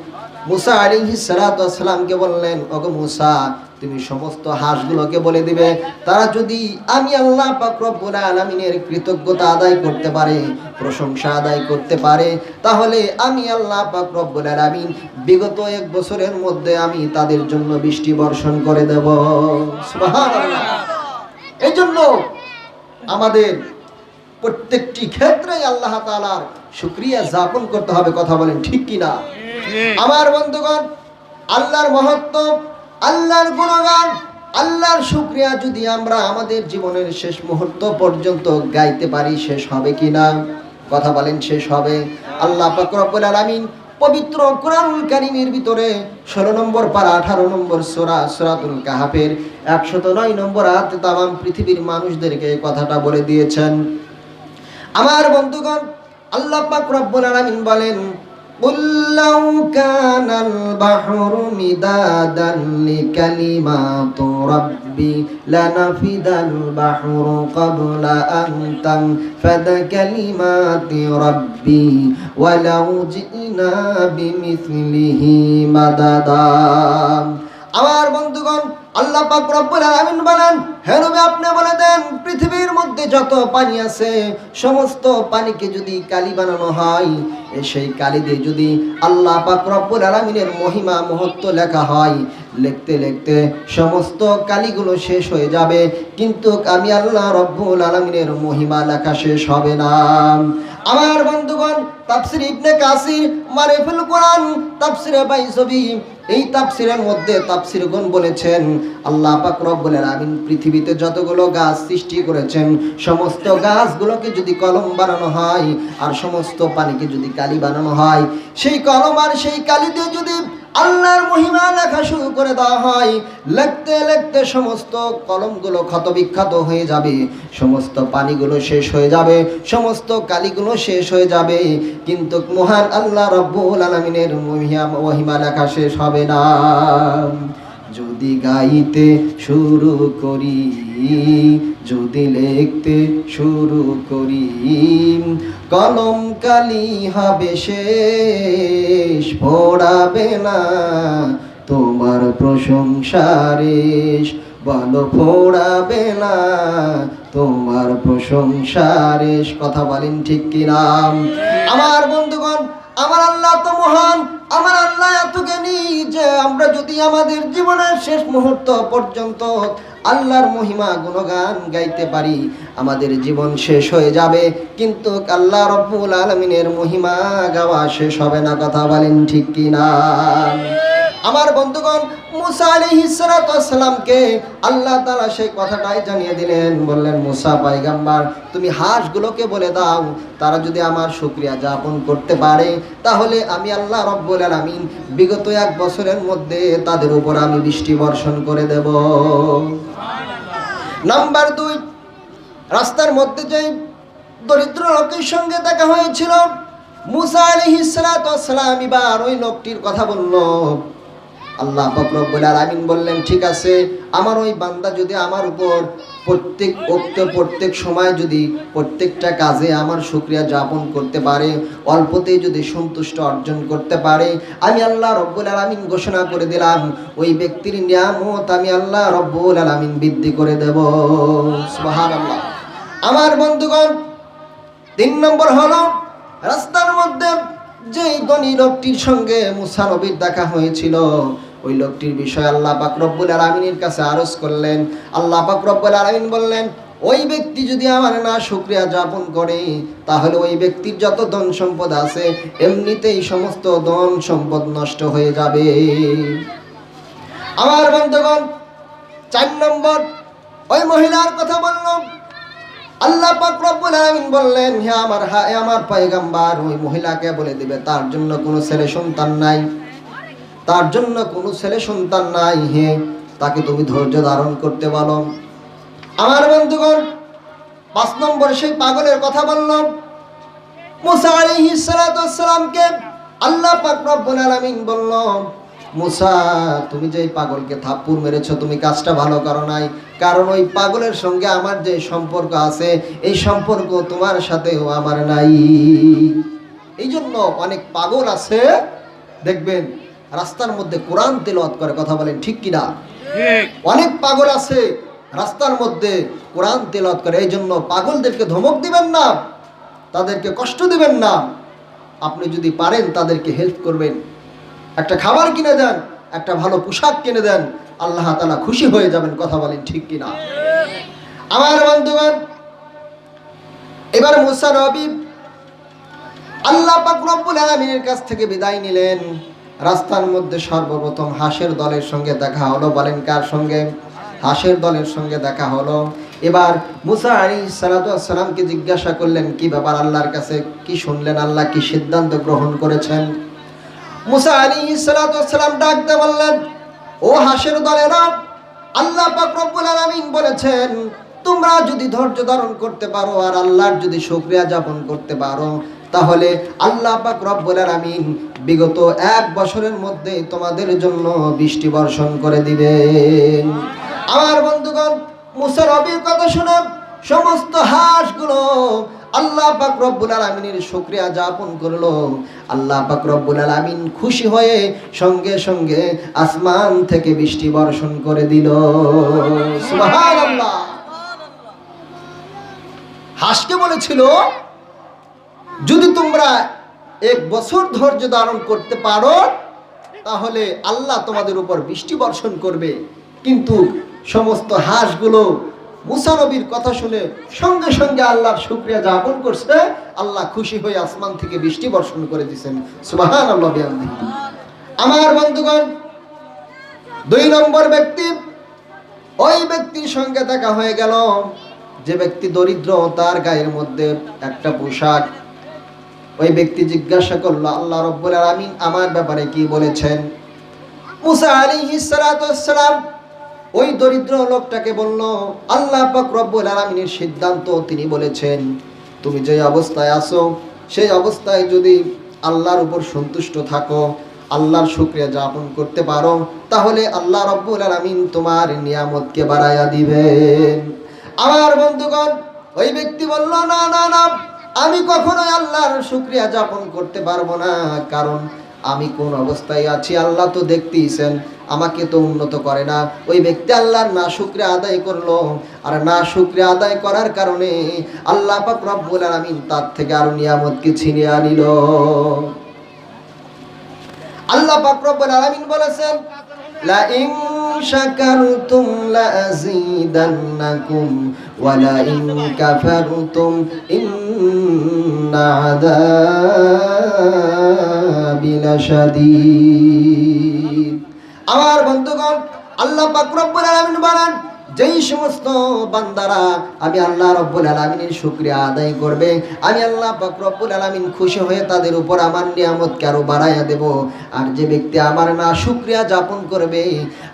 মুসা আলাইহিস সালাতু ওয়াস সালামকে বললেন, ওগো মুসা, তুমি সমস্ত হাঁসগুলোকে বলে দিবে, তারা যদি আমি আল্লাহ পাক রব্বুল আলামিনের কৃতজ্ঞতা আদায় করতে পারে, প্রশংসা আদায় করতে পারে, তাহলে আমি আল্লাহ পাক রব্বুল আলামিন বিগত 1 বছরের মধ্যে আমি তাদের জন্য বৃষ্টি বর্ষণ করে দেব। সুবহানাল্লাহ। এই জন্য আমাদের প্রত্যেকটি ক্ষেত্রে আল্লাহ তাআলার শুকরিয়া জ্ঞাপন করতে হবে। কথা বলেন ঠিক কিনা? আমার বন্ধুগণ, আল্লাহর মহত্ব, আল্লাহর গুণগান, আল্লাহর শুকরিয়া যদি আমরা আমাদের জীবনের শেষ মুহূর্ত পর্যন্ত গাইতে পারি, শেষ হবে কিনা? কথা বলেন, শেষ হবে। আল্লাহ পাক রব্বুল আলামিন পবিত্র কোরআনুল কারীমের ভিতরে 16 নম্বর পারা 18 নম্বর সূরা সূরাতুল কাহাফের 109 নম্বর আয়াতে তামাম পৃথিবীর মানুষদেরকে এই কথাটা বলে দিয়েছেন। আমার বন্ধুগণ, আল্লাহ পাক রব্বুল আলামিন বলেন, قُلْ لَوْ كَانَ الْبَحْرُ مِدَادًا لِكَلِمَاتِ رَبِّي لَنَفِدَ الْبَحْرُ قَبْلَ أَنْ تَنْفَدَ كَلِمَاتِ رَبِّي وَلَوْ جِئْنَا بِمِثْلِهِ مَدَدًا। আমার বন্ধুগণ, আল্লাহ পাক রব্বুল আলামিন বলেন, হে নবী আপনি বলে দেন, পৃথিবীর মধ্যে যত পানি আছে সমস্ত পানিকে যদি কালি বানানো হয়, সেই কালি দিয়ে যদি আল্লাহ পাক রব্বুল আলামিনের মহিমা মহত্ব লেখা হয়, লিখতে লিখতে সমস্ত কালিগুলো শেষ হয়ে যাবে, কিন্তু আমি আল্লাহ রব্বুল আলামিনের মহিমা লেখা শেষ হবে না। আমার বন্ধুগণ, তাফসীর ইবনে কাসির, মারিফুল কোরআন, তাফসীরে বাইজবী, এই তাফসীরের মধ্যে তাফসীরগণ বলেছেন, আল্লাহ পাক রব্বুল আলামিন পৃথিবীতে যতগুলো গাছ সৃষ্টি করেছেন সমস্ত গাছগুলোকে যদি কলম বানানো হয় আর সমস্ত পানিকে যদি কালি বানানো হয়, সেই কলম আর সেই কালি দিয়ে যদি আল্লাহর মহিমা লেখা শুরু করে দেওয়া হয়, লিখতে লিখতে সমস্ত কলমগুলো ক্ষতবিক্ষত হয়ে যাবে, সমস্ত পানিগুলো শেষ হয়ে যাবে, সমস্ত কালিগুলো শেষ হয়ে যাবে, কিন্তু মহান আল্লাহ রব্বুল আলামিনের মহিমা লেখা শেষ হবে না। যদি গাইতে শুরু করি, যদি লিখতে শুরু করি, কলম কালি হবে শেষ, ফোড়াবে না তোমার প্রশংসা রেশ, বলো ফোড়াবে না তোমার প্রশংসা রেশ। কথা বলেন ঠিক কিনা? আমার বন্ধুগণ, আমার আল্লাহ তো মহান, আমার আল্লাহ এত জ্ঞানী যে আমরা যদি আমাদের জীবনের শেষ মুহূর্ত পর্যন্ত আল্লাহর মহিমা গুণগান গাইতে পারি, আমাদের জীবন শেষ হয়ে যাবে, কিন্তু আল্লাহ রব্বুল আলামিনের মহিমা গাওয়া শেষ হবে না। কথা বলেন ঠিক কিনা? আমার বন্ধুগণ, মুসা আলাইহিস সালাতু ওয়াস সালামকে আল্লাহ তাআলা সেই কথাটাই জানিয়ে দিলেন, বললেন, মুসা পয়গম্বর তুমি হাঁসগুলোকে বলে দাও, তারা যদি আমার শুকরিয়া জ্ঞাপন করতে পারে, তাহলে আমি আল্লাহ রব্বুল আলামিন বিগত 1 বছরের মধ্যে তাদের উপর আমি বৃষ্টি বর্ষণ করে দেব। নাম্বার 2, রাস্তার মধ্যে যে দরিদ্র লোকের সঙ্গে দেখা হয়েছিল, মুসা আলাইহিস সালাতু ওয়াস সালাম এবার ওই লোকটির কথা বলল। আল্লাহ পাক রব্বুল আলামিন বললেন, ঠিক আছে, আমার ওই বান্দা যদি আমার উপর প্রত্যেক ওক্ত প্রত্যেক সময় যদি প্রত্যেকটা কাজে আমার শুকরিয়া জ্ঞাপন করতে পারে, অল্পতেই যদি সন্তুষ্ট অর্জন করতে পারে, আমি আল্লাহ রব্বুল আলামিন ঘোষণা করে দিলাম ওই ব্যক্তির নিয়ামত আমি আল্লাহ রব্বুল আলামিন বৃদ্ধি করে দেব। সুবহানাল্লাহ। আমার বন্ধুগণ, 3 নম্বর হলো রাস্তার মধ্যে যেই ধনী লোকটির সঙ্গে মুসা নবীর দেখা হয়েছিল, ওই লোকটির বিষয়ে আল্লাহ পাক রব্বুল আলামিনের কাছে আরজ করলেন। আল্লাহ পাক রব্বুল আলামিন বললেন, ওই ব্যক্তি যদি আমার না শুকরিয়া যাপন করে, তাহলে ওই ব্যক্তির যত ধন সম্পদ আছে এমনিতেই সমস্ত ধন সম্পদ নষ্ট হয়ে যাবে। আমার বন্ধুগণ, 4 নম্বর ওই মহিলার কথা বললাম। আল্লাহ পাক রব্বুল আলামিন বললেন, হে আমার পয়গম্বর, ওই মহিলাকে বলে দিবে তার জন্য কোনো ছেলে সন্তান নাই, তার জন্য কোনো ছেলে সন্তান নাই, হে তাকে তুমি ধৈর্য ধারণ করতে বলো। আমার বন্ধুগণ, 5 নম্বর সেই পাগলের কথা বললাম। মুসা আলাইহিস সালাতু ওয়াস সালামকে আল্লাহ পাক রব্বুল আলামিন বলল, মুসা, তুমি যে পাগলকে থাপ্পড় মেরেছো, তুমি কাজটা ভালো করো নাই, কারণ ওই পাগলের সঙ্গে আমার যে সম্পর্ক আছে এই সম্পর্ক তোমার সাথেও আমার নাই। এই জন্য অনেক পাগল আছে, দেখবেন রাস্তার মধ্যে কোরআন তেলাওয়াত করে, কথা বলেন ঠিক কিনা? অনেক পাগল আছে রাস্তার মধ্যে কোরআন তেলাওয়াত করে। এই জন্য পাগলদেরকে ধমক দিবেন না, তাদেরকে কষ্ট দিবেন না। আপনি যদি পারেন তাদেরকে হেল্প করবেন, একটা খাবার কিনে দেন, একটা ভালো পোশাক কিনে দেন, আল্লাহ তাআলা খুশি হয়ে যাবেন, কথা বলেন ঠিক কিনা? আমার বন্ধুগণ, এবার মুসা নবী আল্লাহ পাক রব্বুল আলামিনের কাছ থেকে বিদায় নিলেন। রাস্তার মধ্যে সর্বপ্রথম হাঁসের দলের সঙ্গে দেখা হলো। বলেন কার সঙ্গে? হাঁসের দলের সঙ্গে দেখা হলো। এবার মুসা আলাইহিস সালাতু ওয়াস সালামকে জিজ্ঞাসা করলেন, কি ব্যাপার, আল্লাহর কাছে কি শুনলেন, আল্লাহ কি সিদ্ধান্ত গ্রহণ করেছেন? মুসা আলাইহিস সালাতু ওয়াস সালাম ডাক দিয়ে বললেন, ও হাঁসের দলেরা, আল্লাহ পাক রব্বুল আলামিন বলেছেন, তোমরা যদি ধৈর্য ধারণ করতে পারো আর আল্লাহর যদি শুকরিয়া যাপন করতে পারো, তাহলে আল্লাহ পাক রব্বুল আলামিন বিগত 1 বছরের মধ্যে তোমাদের জন্য বৃষ্টি বর্ষণ করে দিবেন। আমার বন্ধুগণ, মুসা নবীর কথা শুনে সমস্ত হাঁসগুলো আল্লাহ পাক রব্বুল আলামিনের শুকরিয়া যাপন করলো। আল্লাহ পাক রব্বুল আলামিন খুশি হয়ে সঙ্গে সঙ্গে আসমান থেকে বৃষ্টি বর্ষণ করে দিল। সুবহানাল্লাহ। হাঁসকে বলেছিল, যদি তোমরা 1 বছর ধৈর্য ধারণ করতে পারো তাহলে আল্লাহ তোমাদের উপর বৃষ্টি বর্ষণ করবে। কিন্তু সমস্ত হাঁসগুলো মুসা নবীর কথা শুনে সঙ্গে সঙ্গে আল্লাহর শুকরিয়া যাপন করছে। আল্লাহ খুশি হয়ে আসমান থেকে বৃষ্টি বর্ষণ করে দিয়েছেন। সুবহানাল্লাহ বিহামদিহি। আমার বন্ধুগণ, 2 নম্বর ব্যক্তি, ওই ব্যক্তির সঙ্গে দেখা হয়ে গেল যে ব্যক্তি দরিদ্র, তার গায়ের মধ্যে একটা পোশাক। ওই ব্যক্তি জিজ্ঞাসা করলো, আল্লাহ রাব্বুল আলামিন আমার ব্যাপারে কি বলেছেন? মুসা আলাইহিস সালাতু ওয়াস সালাম ওই দরিদ্র লোকটাকে বলল, আল্লাহ পাক রব্বুল আলামিনের সিদ্ধান্ত, তিনি বলেছেন তুমি যে অবস্থায় আছো সেই অবস্থায় যদি আল্লাহর উপর সন্তুষ্ট থাকো, আল্লাহর শুকরিয়া যাপন করতে পারো, তাহলে আল্লাহ রাব্বুল আলামিন তোমার নিয়ামতকে বাড়ায়া দিবেন। আমার বন্ধুগণ, ওই ব্যক্তি বলল, না না না, আমি কখনোই আল্লাহর শুকরিয়া যাপন করতে পারবো না, কারণ আমি কোন অবস্থায় আছি আল্লাহ তো দেখতেইছেন, আমাকে তো উন্নত করে না। ওই ব্যক্তি আল্লাহর না শুকরিয়া আদায় করলো, আর না শুকরিয়া আদায় করার কারণে আল্লাহ পাক রব্বুল আলামিন তার থেকে আরো নিয়ামতকে ছিনিয়ে আনিল। আল্লাহ পাক রব্বুল আলামিন বলেছেন, লা ইন শাকারতুম লা আযীদান্নাকুম ওয়া লা ইন কাফারতুম ইন্না আযাবি লাশাদীদ। আমার বন্ধুগণ, আল্লাহ পাক রব্বুল আলামিন বলেন, যেই সমস্ত বান্দারা আমি আল্লাহ রাব্বুল আলামিনের শুকরিয়া আদায় করবে, আমি আল্লাহ পাক রব্বুল আলামিন খুশি হয়ে তাদের উপর আমার নিয়ামতকে আরো বাড়াইয়া দেব। আর যে ব্যক্তি আমার না শুকরিয়া যাপন করবে,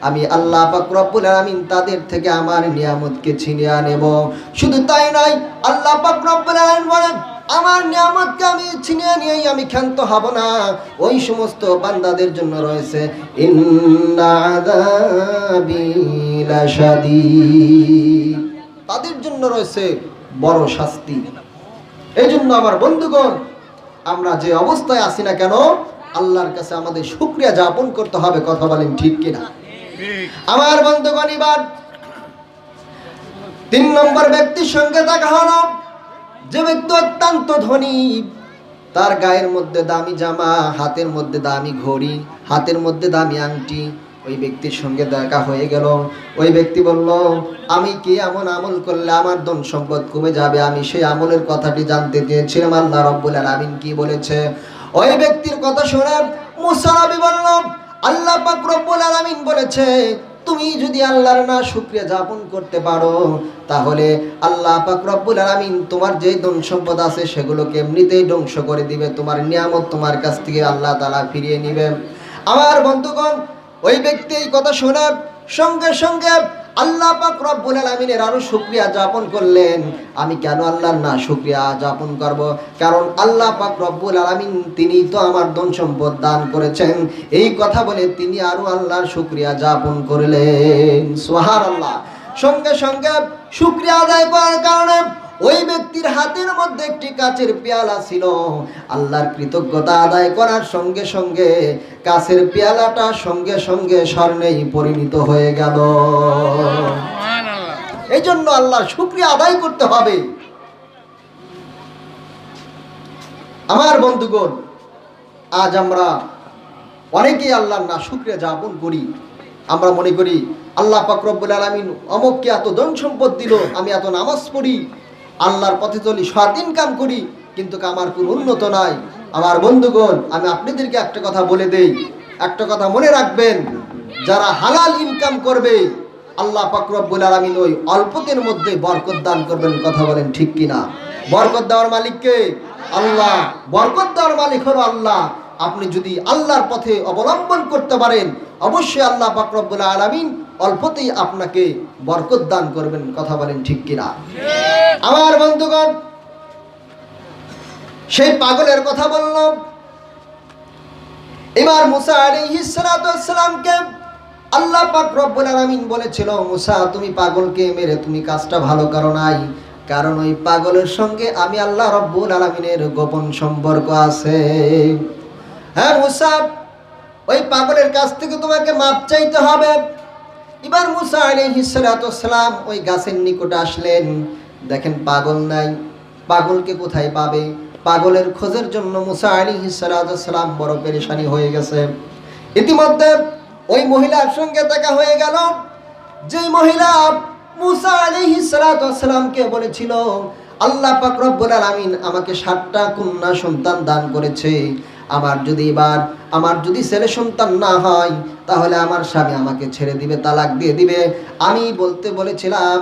আমি আল্লাহ পাক রব্বুল আলামিন তাদের থেকে আমার নিয়ামতকে ছিনিয়ে নেব। শুধু তাই নয়, আল্লাহ পাক রব্বুল আলামিন বলেন, আমার নিয়ামতকে আমি ছিনিয়ে নিয়েই আমি ক্ষান্ত হব না। ওই সমস্ত বান্দাদের জন্য রয়েছে ইন্না আযাবি লাশাদীদ, তাদের জন্য রয়েছে বড় শাস্তি। এই জন্য আমার বন্ধুগণ, আমরা যে অবস্থায় আছি না কেন, আল্লাহর কাছে আমাদের শুকরিয়া যাপন করতে হবে, কথা বলেন ঠিক কিনা? আমার বন্ধুগণ, এবার 3 নম্বর ব্যক্তির সঙ্গে দেখা হলো, যে ব্যক্তি অত্যন্ত ধনী, তার গায়ের মধ্যে দামি জামা, হাতের মধ্যে দামি ঘড়ি, হাতের মধ্যে দামি আংটি। ওই ব্যক্তির সঙ্গে দেখা হয়ে গেল। ওই ব্যক্তি বলল, আমি কি এমন আমল করলে আমার ধন সম্পদ কমে যাবে? আমি সেই আমলের কথাটি জানতে চেয়েছিলাম, আল্লাহ রাব্বুল আলামিন কি বলেছে। ওই ব্যক্তির কথা শুনে মুসা নবী বলল, আল্লাহ পাক রব্বুল আলামিন বলেছে, তুমি যদি আল্লাহর না শুকরিয়া যাপন করতে পারো, তাহলে আল্লাহ পাক রব্বুল আলামিন তোমার যে ধন সম্পদ আছে সেগুলোকে এমনিতেই ধ্বংস করে দিবে। তোমার নিয়ামত তোমার কাছ থেকে আল্লাহ তাআলা ফিরিয়ে নেবেন। আমার বন্ধুগণ, ওই ব্যক্তি এই কথা শুনে সঙ্গে সঙ্গে আল্লাহ পাক রব্বুল আলামিনের আরো শুকরিয়া যাপন করলেন। আমি কেন আল্লাহর না শুকরিয়া যাপন করব? কারণ আল্লাহ পাক রব্বুল আলামিন তিনি তো আমার ধন সম্পদ দান করেছেন। এই কথা বলে তিনি আরো আল্লাহর শুকরিয়া যাপন করলেন। সুবহানাল্লাহ। সঙ্গে সঙ্গে শুকরিয়া আদায় করার কারণে ওই ব্যক্তির হাতের মধ্যে একটি কাচের পেয়ালা ছিল। আল্লাহর কৃতজ্ঞতা আদায় করার সঙ্গে সঙ্গে কাচের পেয়ালাটা সঙ্গে সঙ্গে স্বর্ণেই পরিণত হয়ে গেল। এই জন্য আল্লাহর শুকরিয়া আদায় করতে হবে। আমার বন্ধুগণ, আজ আমরা অনেকেই আল্লাহর না শুকরিয়া যাপন করি। আমরা মনে করি আল্লাহ পাক রব্বুল আলামিন অমুককে এত ধন সম্পদ দিল, আমি এত নামাজ পড়ি, আল্লাহর পথে চলি, সৎ ইনকাম করি, কিন্তু আমার কোনো উন্নত নাই। আমার বন্ধুগণ, আমি আপনাদেরকে একটা কথা বলে দেই, একটা কথা মনে রাখবেন, যারা হালাল ইনকাম করবে আল্লাহ পাক রব্বুল আলামিন ওই অল্পতের মধ্যে বরকত দান করবেন। কথা বলেন ঠিক কিনা? বরকত দেওয়ার মালিক কে? আল্লাহ। বরকত দেওয়ার মালিক হলো আল্লাহ। আপনি যদি আল্লাহর পথে অবলম্বন করতে পারেন, অবশ্যই আল্লাহ পাক রব্বুল আলামিন অল্পতেই আপনাকে বরকত দান করবেন। কথা বলেন ঠিক কিনা? আমার বন্ধুগণ, সেই পাগলের কথা বললাম। এবার মুসা আলাইহিস সালাতু ওয়াস সালামকে আল্লাহ পাক রব্বুল আলামিন বলেছিল, মুসা তুমি পাগলকে মেরে তুমি কাজটা ভালো করো নাই, কারণ ওই পাগলের সঙ্গে আমি আল্লাহ রব্বুল আলামিনের গোপন সম্পর্ক আছে। হ্যাঁ মুসা, ওই পাগলের কাছ থেকে তোমাকে মাপ চাইতে হবে। এবার মুসা আলাইহিস সালাতু ওয়াস সালাম ওই গাছের নিকটে আসলেন। দেখেন পাগল নাই, পাগলকে কোথায় পাবে? পাগলের খোঁজের জন্য মুসা আলাইহিস সালাতু ওয়াস সালাম বড় পেরেশানি হয়ে গেছে। ইতিমধ্যে ওই মহিলার সঙ্গে দেখা হয়ে গেল, যেই মহিলা মুসা আলাইহিস সালাতু ওয়াস সালামকে বলেছিল, আল্লাহ পাক রব্বুল আলামিন আমাকে 7টা কন্যা সন্তান দান করেছে, আমার যদি ছেলে সন্তান না হয় তাহলে আমার স্বামী আমাকে ছেড়ে দিবে, তালাক দিয়ে দিবে। আমি বলতে বলেছিলাম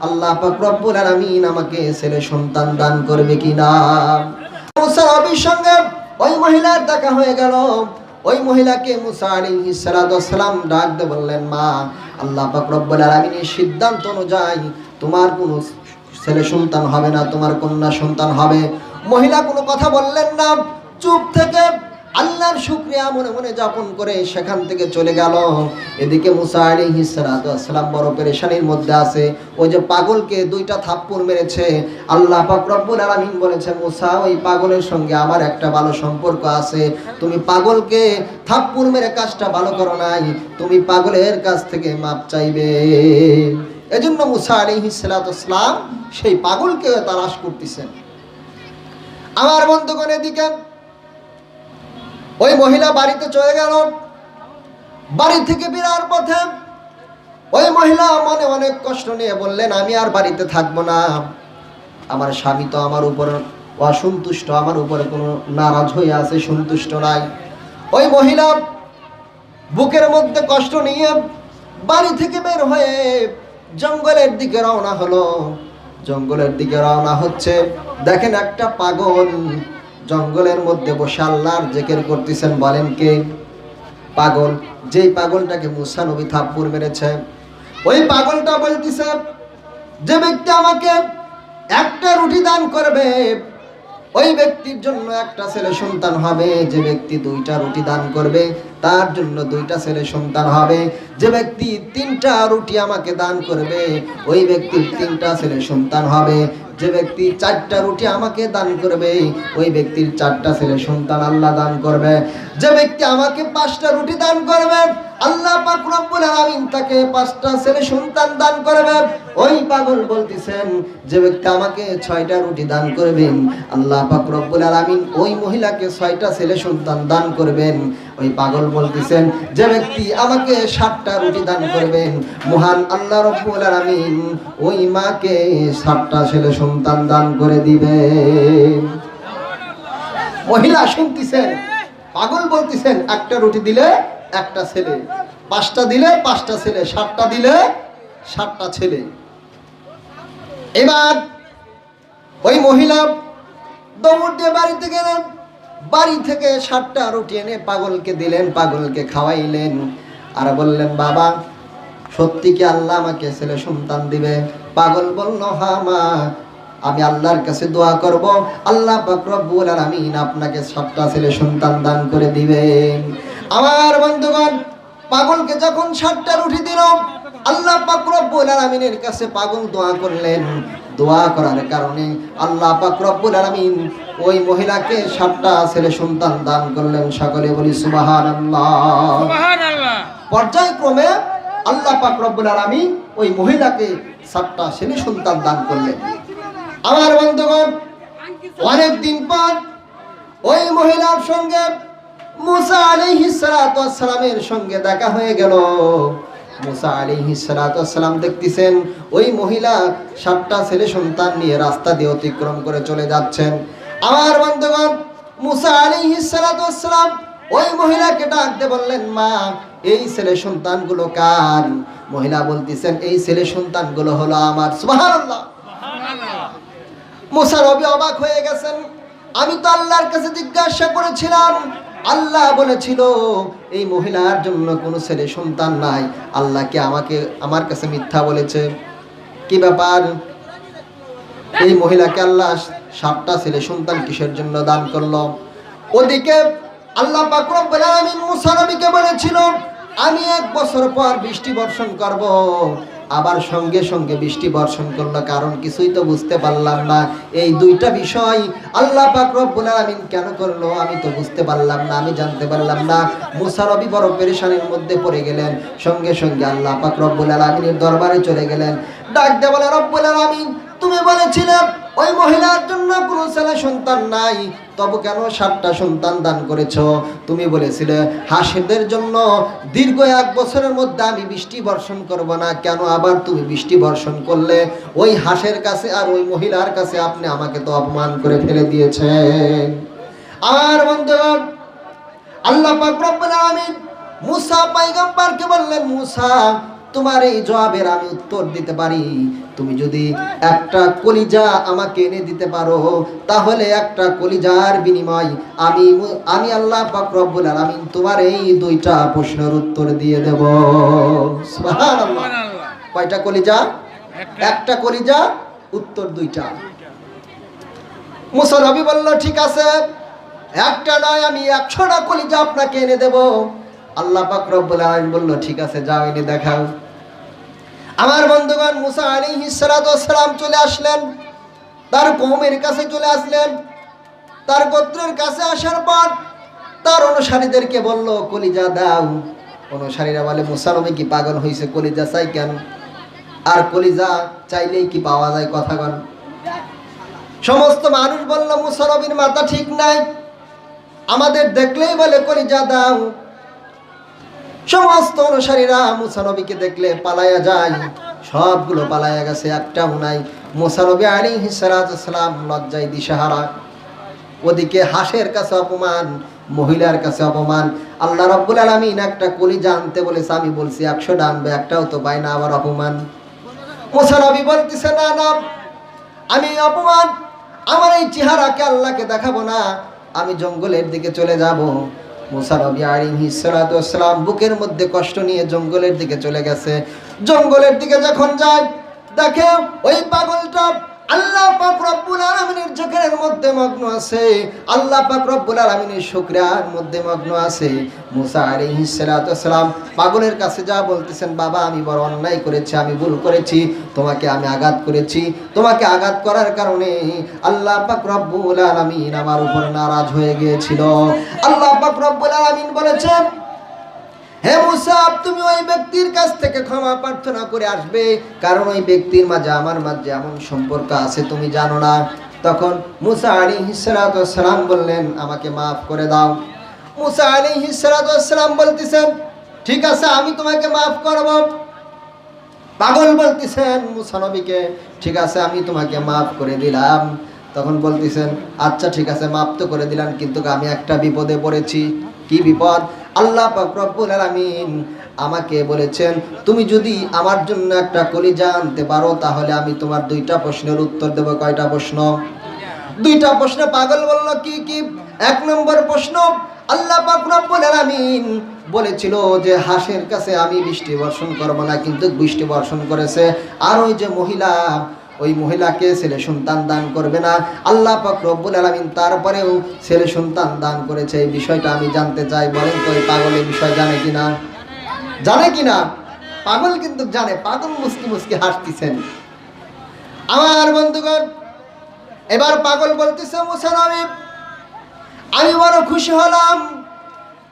আল্লাহ পাক রব্বুল আলামিন আমাকে ছেলে সন্তান দান করবে কিনা। মুসা নবীর সঙ্গে ওই মহিলার দেখা হয়ে গেল। ওই মহিলাকে মুসা আলাইহিস সালাতু ওয়াস সালাম ডাক দিয়ে বললেন, মা, আল্লাহ পাক রব্বুল আলামিনের সিদ্ধান্ত অনুযায়ী তোমার কোনো ছেলে সন্তান হবে না, তোমার কন্যা সন্তান হবে। মহিলা কোনো কথা বললেন না, চুপ থেকে আল্লাহর শুকরিয়া মনে মনে যাপন করে সেখান থেকে চলে গেল। এদিকে মুসা আলাইহিস সালাতু ওয়াস সালাম বড় পেরেশানির মধ্যে আছে। ওই যে পাগলকে 2টা থাপ্পড় মেরেছে, আল্লাহ পাক রব্বুল আলামিন বলেছে, মুসা ওই পাগলের সঙ্গে আমার একটা ভালো সম্পর্ক আছে, তুমি পাগলকে থাপ্পড় মেরে কাজটা ভালো করো নাই, তুমি পাগলের কাছ থেকে মাপ চাইবে। এজন্য মুসা আলাইহিস সালাতু ওয়াস সালাম সেই পাগলকে তালাশ করতেছেন। আমার বন্ধুগণ, এদিকে ওই মহিলা বাড়িতে চলে গেল। বাড়ি থেকে বেরার পথে ওই মহিলা মনে অনেক কষ্ট নিয়ে বললেন, আমি আর বাড়িতে থাকবো না, আমার স্বামী তো আমার উপর অসন্তুষ্ট, আমার উপরে কোনো নারাজ হয়ে আছে, সন্তুষ্ট নাই। ওই মহিলা বুকের মধ্যে কষ্ট নিয়ে বাড়ি থেকে বের হয়ে জঙ্গলের দিকে রওনা হলো। জঙ্গলের দিকে রওনা হচ্ছে, দেখেন একটা পাগল জঙ্গলের মধ্যে বসে আল্লাহর জিকির করতেছেন। বলেন কে? পাগল। যেই পাগলটাকে মুসা নবী থাপ্পড় মেরেছে, ওই পাগলটা বলতেছে, যে ব্যক্তি আমাকে একটা রুটি দান করবে ওই ব্যক্তির জন্য একটা ছেলে সন্তান হবে, যে ব্যক্তি 2টা রুটি দান করবে তার জন্য 2টা ছেলে সন্তান হবে। যে ব্যক্তি 3টা রুটি আমাকে দান করবে ওই ব্যক্তির 3টা ছেলে সন্তান হবে। যে ব্যক্তি 4টা রুটি আমাকে দান করবে ওই ব্যক্তির 4টা ছেলে সন্তান আল্লাহ দান করবে। যে ব্যক্তি আমাকে 5টা রুটি দান করবে আল্লাহ পাক রব্বুল আলামিন তাকে 5টা ছেলে সন্তান দান করবে। ওই পাগল বলতেছেন যে ব্যক্তি আমাকে 6টা রুটি দান করবেন আল্লাহ পাক রব্বুল আলামিন ওই মহিলাকে 6টা ছেলে সন্তান দান করবেন। ওই পাগল বলতেছেন যে ব্যক্তি আমাকে 7টা রুটি দান করবেন মহান আল্লাহ রব্বুল আলামিন ওই মাকে 7টা ছেলে সন্তান দান করে দিবেন। মহিলা শুনতেছেন, পাগল বলতেছেন একটা রুটি দিলে একটা ছেলে, 5টা দিলে 5টা ছেলে, 7টা দিলে 7টা ছেলে। এবার ওই মহিলা দৌড় দিয়ে বাড়িতে গেলেন, বাড়ি থেকে 7টা রুটি এনে পাগলকে দিলেন, পাগলকে খাওয়াইলেন আর বললেন বাবা সত্যি কি আল্লাহ আমাকে ছেলে সন্তান দিবে? পাগল বলল হ্যাঁ মা, আমি আল্লাহর কাছে দোয়া করব আল্লাহ পাক রব্বুল আলামিন আপনাকে 7টা ছেলে সন্তান দান করে দিবেন। আমার বন্ধুগণ পাগলকে যখন 7টা রুটি দিল আল্লাহ পাক রব্বুল আলামিনের কাছে পাগল দোয়া করলেন। দোয়া করার কারণে আল্লাহ পাক রব্বুল আলামিন ওই মহিলাকে 7টা ছেলে সন্তান দান করলেন। সকলে বলি সুবহানাল্লাহ। সুবহানাল্লাহ। পর্যায়ক্রমে আল্লাহ পাক রব্বুল আলামিন ওই মহিলাকে 7টা ছেলে সন্তান দান করলেন। আমার বন্ধুগণ অনেক দিন পর ওই মহিলার সঙ্গে মুসা আলাইহিস সালাতু ওয়াস সালামের সঙ্গে দেখা হয়ে গেল। মুসা আলাইহিস সালাতু ওয়াস সালাম দেখতেছেন ওই মহিলা 7টা ছেলে সন্তান নিয়ে রাস্তা দিয়ে অতিক্রম করে চলে যাচ্ছেন। আমার বন্ধুগণ মুসা আলাইহিস সালাতু ওয়াস সালাম ওই মহিলাকে ডাক দিয়ে বললেন মা এই ছেলে সন্তানগুলো কার? মহিলা বলতেছেন এই ছেলে সন্তানগুলো হলো আমার। সুবহানাল্লাহ। মুসা নবী অবাক হয়ে গেছেন, আমি তো আল্লাহর কাছে জিজ্ঞাসা করেছিলাম, আল্লাহ বলেছিল এই মহিলার জন্য কোনো ছেলে সন্তান নাই, আল্লাহ কি আমার কাছে মিথ্যা বলেছে? কি ব্যাপার? এই মহিলাকে আল্লাহ 7টা ছেলে সন্তান কিসের জন্য দান করলো? ওদিকে আল্লাহ পাক রব্বুল আলামিন মুসা নবীকে বলেছিল আমি 1 বছর পর বৃষ্টি বর্ষণ করব। আবার সঙ্গে সঙ্গে বৃষ্টি বর্ষণ করলো, কারণ কিছুই তো বুঝতে পারলাম না। এই 2টা বিষয় আল্লাহ পাক রব্বুল আলামিন কেন করলো আমি তো বুঝতে পারলাম না, আমি জানতে পারলাম না। মুসা নবী বড় পেরেশানির মধ্যে পড়ে গেলেন। সঙ্গে সঙ্গে আল্লাহ পাক রব্বুল আলামিনের দরবারে চলে গেলেন। ডাক দিয়ে বলে রব্বুল আলামিন তুমি বলেছিলে ওই মহিলার জন্য কোনো ছেলে সন্তান নাই, তবে কেন 7টা সন্তান দান করেছো? তুমি বলেছিলে হাঁসেদের জন্য দীর্ঘ 1 বছরের মধ্যে আমি বৃষ্টি বর্ষণ করব না, কেন আবার তুমি বৃষ্টি বর্ষণ করলে? ওই হাঁসের কাছে আর ওই মহিলার কাছে আপনি আমাকে তো অপমান করে ফেলে দিয়েছেন। আমার বন্ধুগণ আল্লাহ পাক রব্বুল আলামিন মুসা পয়গম্বরকে বললেন মুসা তোমার এই জবাবের আমি উত্তর দিতে পারি, তুমি যদি একটা কলিজা আমাকে এনে দিতে পারো তাহলে একটা কলিজার বিনিময় আমি আল্লাহ পাক রব্বুল আলামিন তোমার এই 2টা প্রশ্নের উত্তর দিয়ে দেব। সুবহানাল্লাহ। কয়টা কলিজা? একটা কলিজা, উত্তর 2টা। মুসা নবী বলল ঠিক আছে, একটা নয় আমি 100টা কলিজা আপনাকে এনে দেব। আল্লাহ পাক রব্বুল আলামিন বলল ঠিক আছে যাও এনে দেখাও। আমার বন্ধুগণ মুসা আলাইহিস সালাতু ওয়াস সালাম চলে আসলেন, তার কওমের কাছে চলে আসলেন। তার গোত্রের কাছে আসার পর তার অনুসারীদেরকে বলল কলিজা দাও। অনুসারীরা বলে মুসা নবী কি পাগল হইছে, কলিজা চাই কেন? আর কলিজা চাইলেই কি পাওয়া যায়? কথা বল। সমস্ত মানুষ বলল মুসা নবীর মাথা ঠিক নাই, আমাদের দেখলেই বলে কলিজা দাও। সমস্ত অনুসারীরা মুসা নবীকে দেখলে পালায়া যায়, সবগুলো পালায়া গেছে, একটাও নাই। মুসা নবী আলাইহিস সালাতু ওয়াস সালাম লজ্জায় দিশাহারা। ওদিকে হাঁসের কাছে অপমান, মহিলার কাছে অপমান। আল্লাহ রাব্বুল আলামিন একটা কলিজা আনতে বলেছে, আমি বলছি 100টা আনবে, একটাও তো পাই না, আবার অপমান। মুসা নবী বলতেছে না না আমি অপমান আমার এই চেহারাকে আল্লাহকে দেখাবো না, আমি জঙ্গলের দিকে চলে যাব। মুসা নবী আলাইহিস সালাতু ওয়াস সালাম বুকের মধ্যে কষ্ট নিয়ে জঙ্গলের দিকে চলে গেছে। জঙ্গলের দিকে যখন যায় দেখে ওই পাগলটা আল্লাহ পাক রব্বুল আলামিনের জিকিরের মধ্যে মগ্ন আছে, আল্লাহ পাক রব্বুল আলামিনের শুকরিয়ার মধ্যে মগ্ন আছে। মুসা আলাইহিস সালাতু ওয়াসসালাম পাগলের কাছে যা বলতেছেন, বাবা আমি বড় অন্যায় করেছি, আমি ভুল করেছি, তোমাকে আমি আঘাত করেছি, তোমাকে আঘাত করার কারণে আল্লাহ পাক রব্বুল আলামিন আমার উপর নারাজ হয়ে গিয়েছিল। আল্লাহ পাক রব্বুল আলামিন বলেছেন, হে মুসা তুমি ওই ব্যক্তির কাছ থেকে ক্ষমা প্রার্থনা করে আসবে, কারণ ওই ব্যক্তির মাঝে আমার মাঝে এমন সম্পর্ক আছে তুমি জানো না। তখন মুসা আলাইহিস সালাতু ওয়াসসালাম বললেন, আমাকে মাফ করে দাও। মুসা আলাইহিস সালাতু ওয়াসসালাম বলতেছেন, ঠিক আছে আমি তোমাকে মাফ করব। পাগল বলতেছেন মুসা নবীকে, ঠিক আছে আমি তোমাকে মাফ করে দিলাম। তখন বলতেছেন, আচ্ছা ঠিক আছে মাফ তো করে দিলাম, কিন্তু আমি একটা বিপদে পড়েছি। কি বিপদ? আল্লাহ পাক রব্বুল আলামিন আমাকে বলেছেন, তুমি যদি আমার জন্য একটা কলিজা আনতে পারো তাহলে আমি তোমার দুইটা প্রশ্নের উত্তর দেব। কয়টা প্রশ্ন? দুইটা প্রশ্ন। পাগল বলল, কি কি? এক নম্বর প্রশ্ন, আল্লাহ পাক রব্বুল আলামিন বলেছিল যে হাঁসের কাছে আমি বৃষ্টি বর্ষণ করব না, কিন্তু বৃষ্টি বর্ষণ করেছে। আর ওই যে মহিলা, ওই মহিলাকে ছেলে সন্তান দান করবে না, আল্লাহ পাক রব্বুল আলামিন তারপরেও ছেলে সন্তান দান করেছে। এই বিষয়টা আমি জানতে চাই, বলেন তো এই পাগল এই বিষয় জানে কিনা? জানে কিনা? পাগল কিন্তু জানে। পাগল মুস্কি মুস্কি হাসতেছেন। আমার বন্ধুগণ, এবার পাগল বলতেছে, মুসা নবী আমি বড় খুশি হলাম,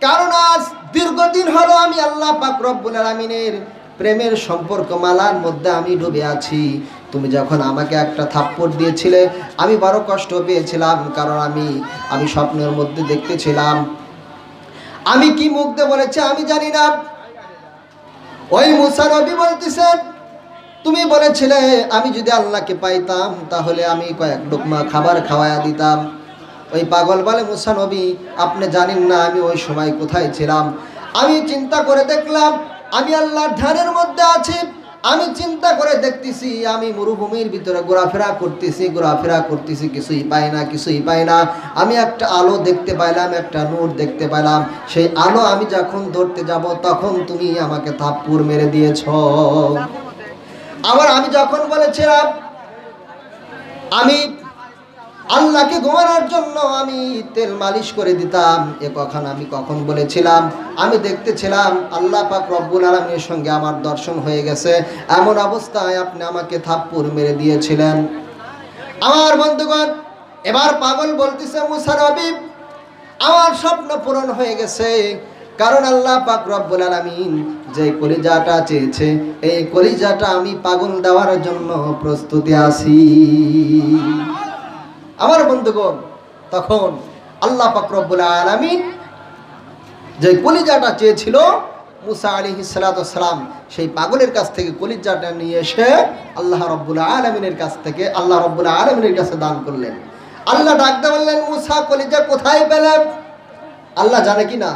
কারণ আজ দীর্ঘদিন হলো আমি আল্লাহ পাক রব্বুল আলামিনের প্রেমের সম্পর্ক মালার মধ্যে আমি ডুবে আছি। তুমি যখন আমাকে একটা থাপ্পড় দিয়েছিলে আমি বড় কষ্ট পেয়েছিলাম, কারণ আমি স্বপ্নের মধ্যে দেখতেছিলাম। আমি কি মুখ দিয়ে বলেছি আমি জানি না। ওই মুসা নবী বলতেছেন, তুমি বলেছিলে আমি যদি আল্লাহকে পাইতাম তাহলে আমি কয়েক লোকমা খাবার খাওয়ায়া দিতাম। ওই পাগল বলে, মুসা নবী আপনি জানেন না আমি ওই সময় কোথায় ছিলাম। আমি চিন্তা করে দেখলাম আমি আল্লাহর ধ্যানের মধ্যে আছি। আমি চিন্তা করে দেখতেছি আমি মরুভূমির ভিতরে ঘোরাফেরা করতেছি, কিছুই পাই না। আমি একটা আলো দেখতে পাইলাম, একটা নূর দেখতে পাইলাম। সেই আলো আমি যখন ধরতে যাব তখন তুমি আমাকে থাপ্পড় মেরে দিয়েছ। আবার আমি যখন বলেছিলাম আমি আল্লাহকে ঘুমানোর জন্য আমি তেল মালিশ করে দিতাম, এ কথা আমি কখন বলেছিলাম? আমি দেখতেছিলাম আল্লাহ পাক রব্বুল আলামিনের সঙ্গে আমার দর্শন হয়ে গেছে, এমন অবস্থায় আপনি আমাকে থাপ্পড় মেরে দিয়েছিলেন। আমার বন্ধুগণ, এবার পাগল বলতেছে, মুসা নবী আমার স্বপ্ন পূরণ হয়ে গেছে, কারণ আল্লাহ পাক রব্বুল আলামিন যে কলিজাটা চেয়েছে এই কলিজাটা আমি পাগল দেওয়ার জন্য প্রস্তুতি আছি। আমার বন্ধুগণ, তখন আল্লাহ পাক রব্বুল আলামিন যে কলিজাটা চেয়েছিল মুসা আলাইহিস সালাতু ওয়াসসালাম সেই পাগলের কাছ থেকে কলিজাটা নিয়ে এসে আল্লাহ রব্বুল আলামিনের কাছে দান করলেন। আল্লাহ ডাকতে বললেন, মুসা কলিজা কোথায় পেলেন? আল্লাহ জানে কি না?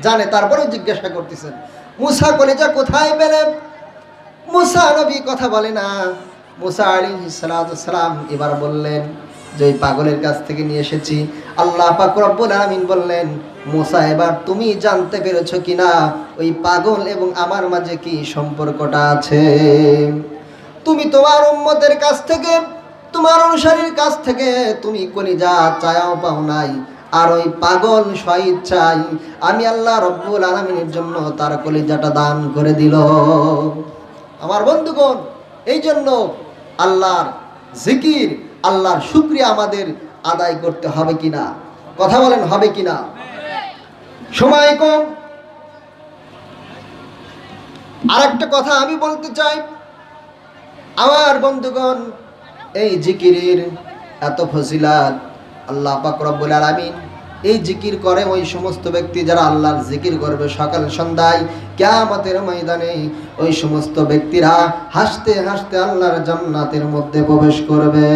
জানে, তারপরেও জিজ্ঞাসা করতেছেন, মুসা কলিজা কোথায় পেলেন? মুসা নবী কথা বলে না। মুসা আলাইহিস সালাতু ওয়াসসালাম এবার বললেন যে ওই পাগলের কাছ থেকে নিয়ে এসেছি। আল্লাহ পাক রব্বুল আলামিন বললেন, মুসা এবার তুমি জানতে পেরেছো কিনা ওই পাগল এবং আমার মাঝে কি সম্পর্কটা আছে? তুমি তোমার উম্মতের কাছ থেকে, তোমার অনুসারীর কাছ থেকে তুমি কলিজা চায়াও পাও নাই, আর ওই পাগল স্বইচ্ছায় আমি আল্লাহ রব্বুল আলামিনের জন্য তার কলিজাটা দান করে দিল। আমার বন্ধুগণ, এই জন্য আল্লাহর জিকির, আল্লাহর শুকরিয়া আমাদের আদায় করতে হবে কিনা? কথা বলেন, হবে কিনা? সময় কম। আরেকটা কথা আমি বলতে চাই, আমার বন্ধুগণ, এই জিকিরের এত ফজিলাত। আল্লাহ পাক রব্বুল আলামিন এই জিকির করে ওই সমস্ত ব্যক্তি যারা আল্লাহর জিকির করবে সকাল সন্ধ্যায়, কিয়ামতের ময়দানে ওই সমস্ত ব্যক্তিরা হাসতে হাসতে আল্লাহর জান্নাতের মধ্যে প্রবেশ করবে।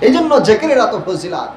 এই জন্য জিকিরের এত ফজিলাত।